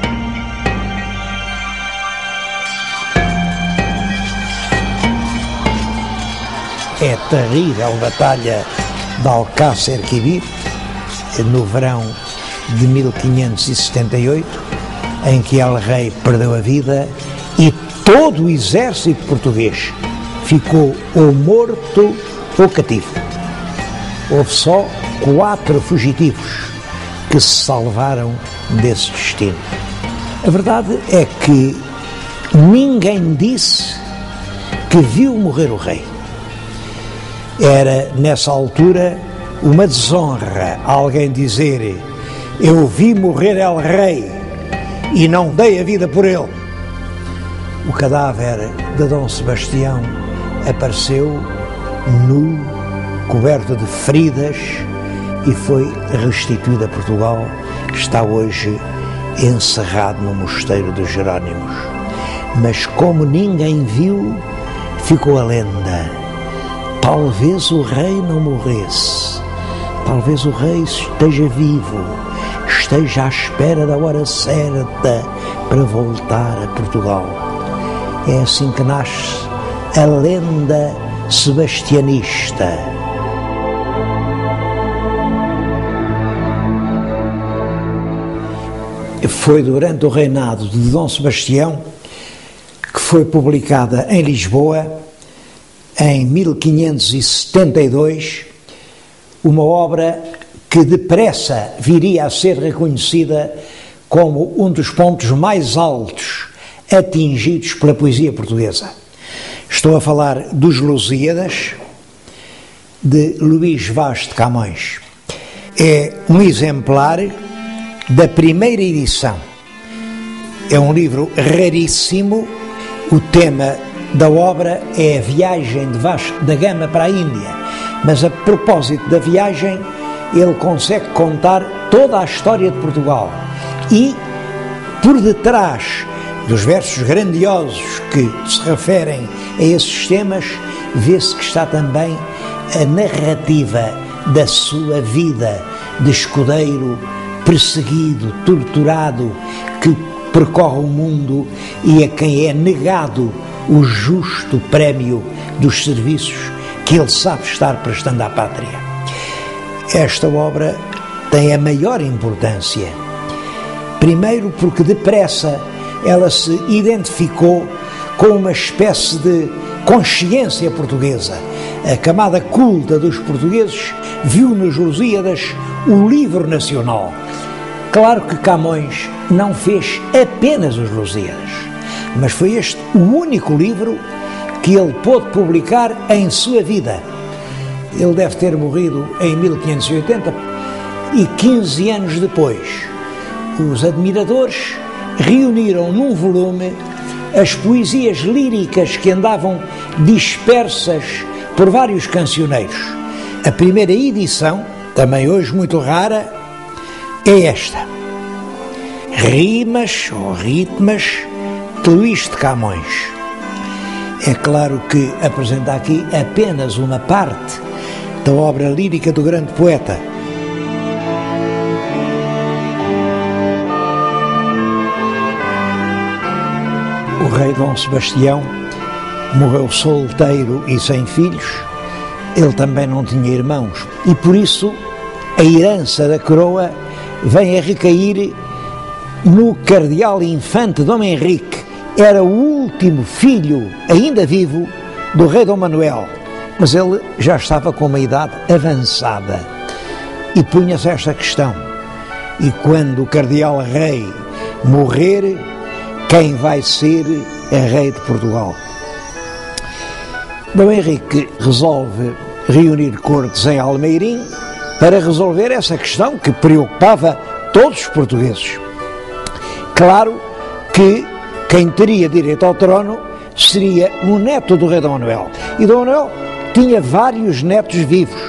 é a terrível batalha de Alcácer Quibir, no verão de 1578, em que El Rei perdeu a vida e todo o exército português ficou ou morto ou cativo. Houve só 4 fugitivos que se salvaram desse destino. A verdade é que ninguém disse que viu morrer o rei. Era, nessa altura, uma desonra alguém dizer: eu vi morrer El Rei e não dei a vida por ele. O cadáver de Dom Sebastião apareceu nu, coberto de feridas, e foi restituído a Portugal. Está hoje encerrado no mosteiro dos Jerónimos. Mas como ninguém viu, ficou a lenda: talvez o rei não morresse, talvez o rei esteja vivo, esteja à espera da hora certa para voltar a Portugal. É assim que nasce a lenda sebastianista. Foi durante o reinado de Dom Sebastião que foi publicada em Lisboa, em 1572, uma obra que depressa viria a ser reconhecida como um dos pontos mais altos atingidos pela poesia portuguesa. Estou a falar dos Lusíadas, de Luís Vaz de Camões. É um exemplar da primeira edição. É um livro raríssimo. O tema da obra é a viagem de Vasco da Gama para a Índia, mas a propósito da viagem ele consegue contar toda a história de Portugal, e por detrás dos versos grandiosos que se referem a esses temas vê-se que está também a narrativa da sua vida de escudeiro perseguido, torturado, que percorre o mundo e a quem é negado o justo prémio dos serviços que ele sabe estar prestando à pátria. Esta obra tem a maior importância, primeiro porque depressa ela se identificou com uma espécie de consciência portuguesa. A camada culta dos portugueses viu nos Lusíadas o livro nacional. Claro que Camões não fez apenas os Lusíadas, mas foi este o único livro que ele pôde publicar em sua vida. Ele deve ter morrido em 1580 e 15 anos depois, os admiradores reuniram num volume as poesias líricas que andavam dispersas por vários cancioneiros. A primeira edição, também hoje muito rara, é esta: Rimas ou Ritmas de Luís de Camões. É claro que apresenta aqui apenas uma parte da obra lírica do grande poeta. O rei Dom Sebastião morreu solteiro e sem filhos. Ele também não tinha irmãos e por isso a herança da coroa vem a recair no cardeal infante Dom Henrique. Era o último filho ainda vivo do rei Dom Manuel, mas ele já estava com uma idade avançada e punha-se esta questão: e quando o cardeal rei morrer, quem vai ser a rei de Portugal? Dom Henrique resolve reunir cortes em Almeirim para resolver essa questão que preocupava todos os portugueses. Claro que quem teria direito ao trono seria um neto do rei Dom Manuel. E Dom Manuel tinha vários netos vivos,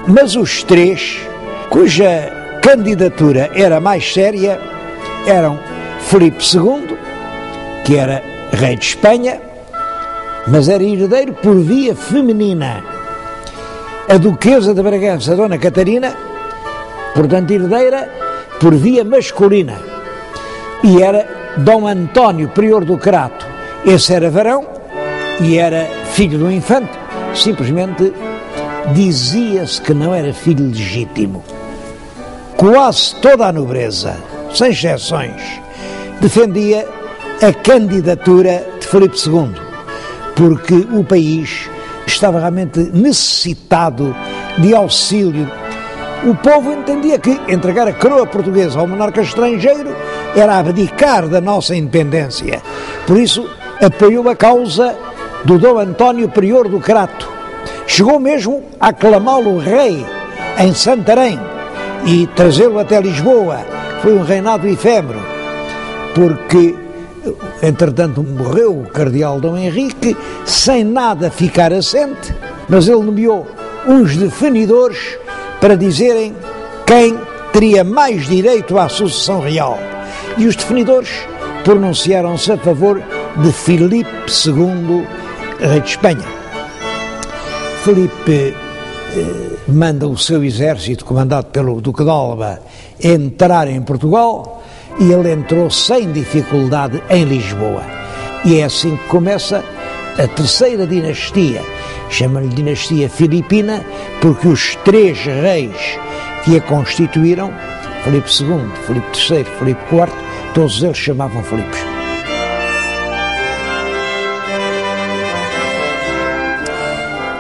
mas os 3 cuja candidatura era mais séria eram Filipe II, que era rei de Espanha, mas era herdeiro por via feminina. A duquesa de Bragança, Dona Catarina, portanto herdeira por via masculina. E era Dom António, prior do Crato. Esse era varão e era filho do infante, simplesmente dizia-se que não era filho legítimo. Quase toda a nobreza, sem exceções, defendia a candidatura de Filipe II, porque o país estava realmente necessitado de auxílio. O povo entendia que entregar a coroa portuguesa ao monarca estrangeiro era abdicar da nossa independência. Por isso, apoiou a causa do Dom António Prior do Crato. Chegou mesmo a aclamá-lo rei em Santarém e trazê-lo até Lisboa. Foi um reinado efêmero, porque, entretanto, morreu o cardeal Dom Henrique, sem nada ficar assente, mas ele nomeou uns defendidores para dizerem quem teria mais direito à sucessão real. E os defendidores pronunciaram-se a favor de Filipe II, rei de Espanha. Filipe manda o seu exército, comandado pelo Duque de Alba, entrar em Portugal, e ele entrou sem dificuldade em Lisboa. E é assim que começa a terceira dinastia. Chama-lhe dinastia filipina, porque os três reis que a constituíram, Filipe II, Filipe III, Filipe IV, todos eles chamavam Filipes.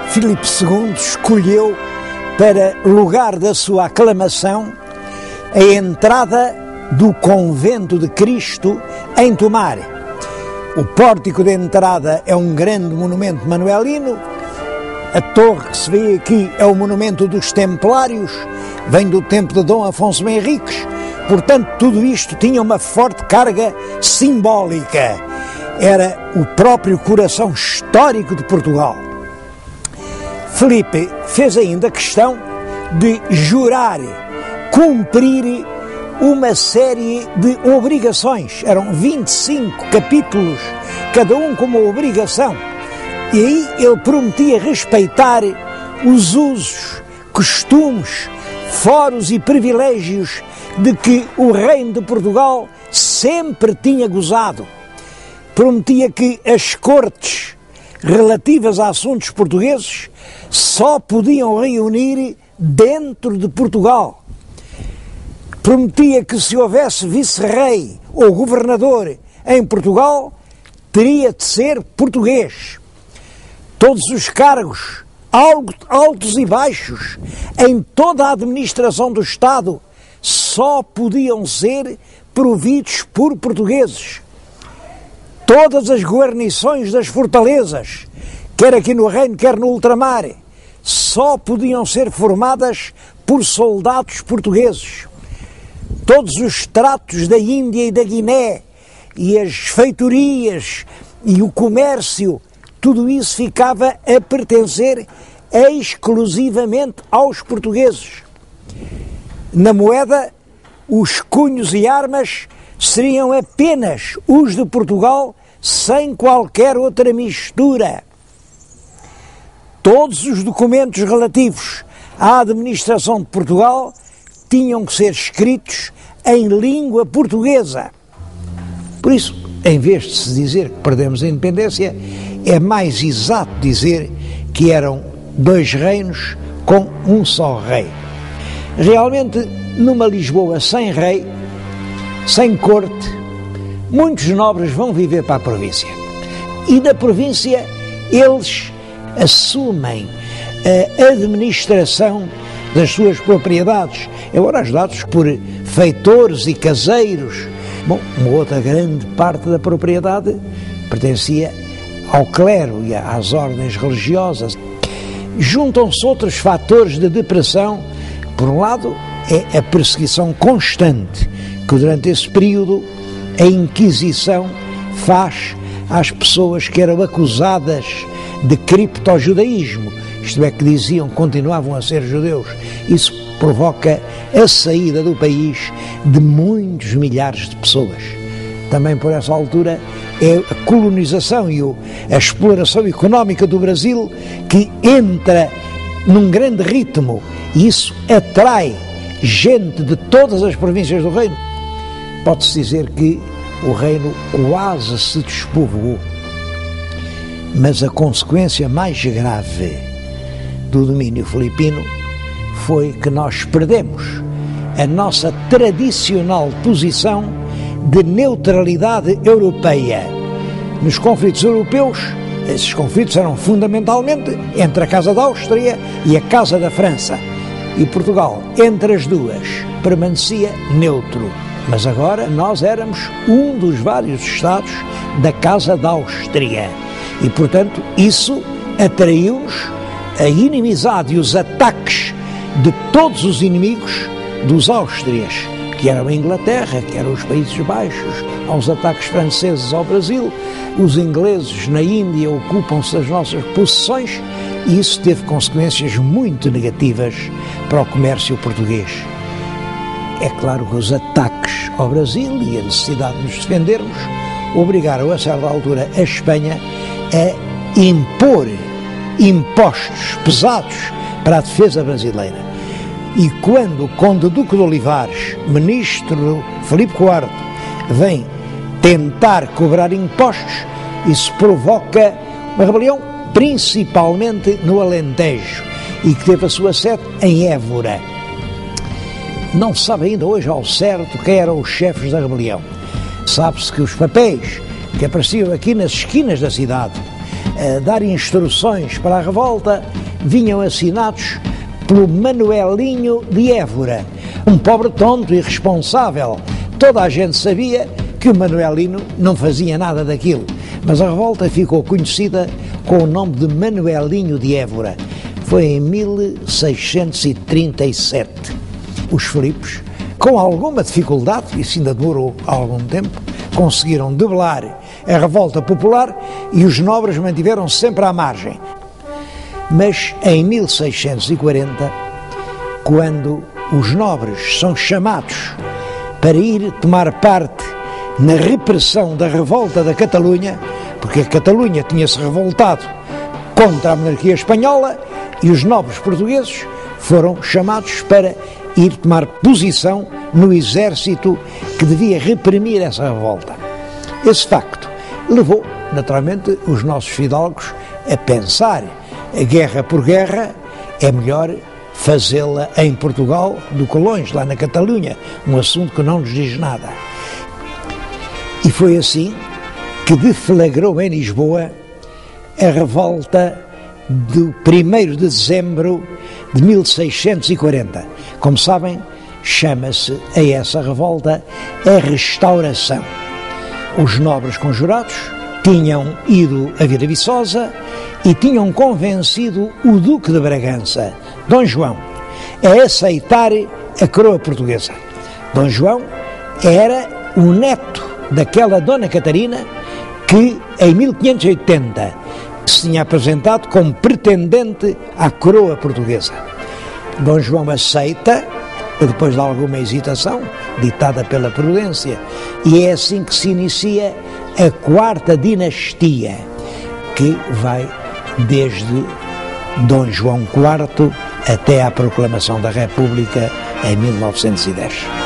Filipe II escolheu para lugar da sua aclamação a entrada do Convento de Cristo em Tomar. O pórtico de entrada é um grande monumento manuelino. A torre que se vê aqui é o monumento dos Templários, vem do tempo de Dom Afonso Henriques. Portanto, tudo isto tinha uma forte carga simbólica. Era o próprio coração histórico de Portugal. Filipe fez ainda questão de jurar, cumprir uma série de obrigações. Eram 25 capítulos, cada um com uma obrigação. E aí ele prometia respeitar os usos, costumes, foros e privilégios de que o reino de Portugal sempre tinha gozado. Prometia que as cortes relativas a assuntos portugueses só podiam reunir dentro de Portugal. Prometia que se houvesse vice-rei ou governador em Portugal, teria de ser português. Todos os cargos, altos e baixos, em toda a administração do Estado, só podiam ser providos por portugueses. Todas as guarnições das fortalezas, quer aqui no Reino, quer no ultramar, só podiam ser formadas por soldados portugueses. Todos os tratos da Índia e da Guiné, e as feitorias, e o comércio, tudo isso ficava a pertencer exclusivamente aos portugueses. Na moeda, os cunhos e armas seriam apenas os de Portugal, sem qualquer outra mistura. Todos os documentos relativos à administração de Portugal tinham que ser escritos em língua portuguesa. Por isso, em vez de se dizer que perdemos a independência, é mais exato dizer que eram dois reinos com um só rei. Realmente, numa Lisboa sem rei, sem corte, muitos nobres vão viver para a província. E da província eles assumem a administração das suas propriedades, embora ajudados por feitores e caseiros. Bom, uma outra grande parte da propriedade pertencia ao clero e às ordens religiosas. Juntam-se outros fatores de depressão. Por um lado, é a perseguição constante que durante esse período a Inquisição faz às pessoas que eram acusadas de criptojudaísmo, isto é, que diziam que continuavam a ser judeus. Isso provoca a saída do país de muitos milhares de pessoas. Também por essa altura é a colonização e a exploração económica do Brasil que entra num grande ritmo, e isso atrai gente de todas as províncias do reino. Pode-se dizer que o reino quase se despovoou, mas a consequência mais grave do domínio filipino foi que nós perdemos a nossa tradicional posição de neutralidade europeia. Nos conflitos europeus, esses conflitos eram fundamentalmente entre a Casa da Áustria e a Casa da França. E Portugal, entre as duas, permanecia neutro. Mas agora nós éramos um dos vários Estados da Casa da Áustria. E, portanto, isso atraiu-nos a inimizade e os ataques de todos os inimigos dos Áustrias, que eram a Inglaterra, que eram os Países Baixos, aos ataques franceses ao Brasil. Os ingleses na Índia ocupam-se das nossas possessões e isso teve consequências muito negativas para o comércio português. É claro que os ataques ao Brasil e a necessidade de nos defendermos obrigaram a certa altura a Espanha a impor impostos pesados para a defesa brasileira. E quando o Conde Duque de Olivares, ministro Filipe IV, vem tentar cobrar impostos, isso provoca uma rebelião principalmente no Alentejo e que teve a sua sede em Évora. Não se sabe ainda hoje ao certo quem eram os chefes da rebelião. Sabe-se que os papéis que apareciam aqui nas esquinas da cidade a dar instruções para a revolta vinham assinados pelo Manuelinho de Évora, um pobre tonto irresponsável. Toda a gente sabia que o Manuelino não fazia nada daquilo, mas a revolta ficou conhecida com o nome de Manuelinho de Évora. Foi em 1637. Os Filipes, com alguma dificuldade, isso ainda demorou algum tempo, conseguiram debelar a revolta popular e os nobres mantiveram-se sempre à margem. Mas em 1640, quando os nobres são chamados para ir tomar parte na repressão da revolta da Catalunha, porque a Catalunha tinha-se revoltado contra a monarquia espanhola e os nobres portugueses foram chamados para ir tomar posição no exército que devia reprimir essa revolta. Esse facto levou, naturalmente, os nossos fidalgos a pensar: a guerra por guerra é melhor fazê-la em Portugal do que longe, lá na Catalunha, um assunto que não nos diz nada. E foi assim que deflagrou em Lisboa a revolta do 1º de dezembro de 1640. Como sabem, chama-se a essa revolta a Restauração. Os nobres conjurados tinham ido a Vila Viçosa e tinham convencido o Duque de Bragança, Dom João, a aceitar a coroa portuguesa. Dom João era o neto daquela Dona Catarina que, em 1580, se tinha apresentado como pretendente à coroa portuguesa. Dom João aceita, depois de alguma hesitação, ditada pela prudência, e é assim que se inicia a 4ª dinastia, que vai desde Dom João IV até à proclamação da República em 1910.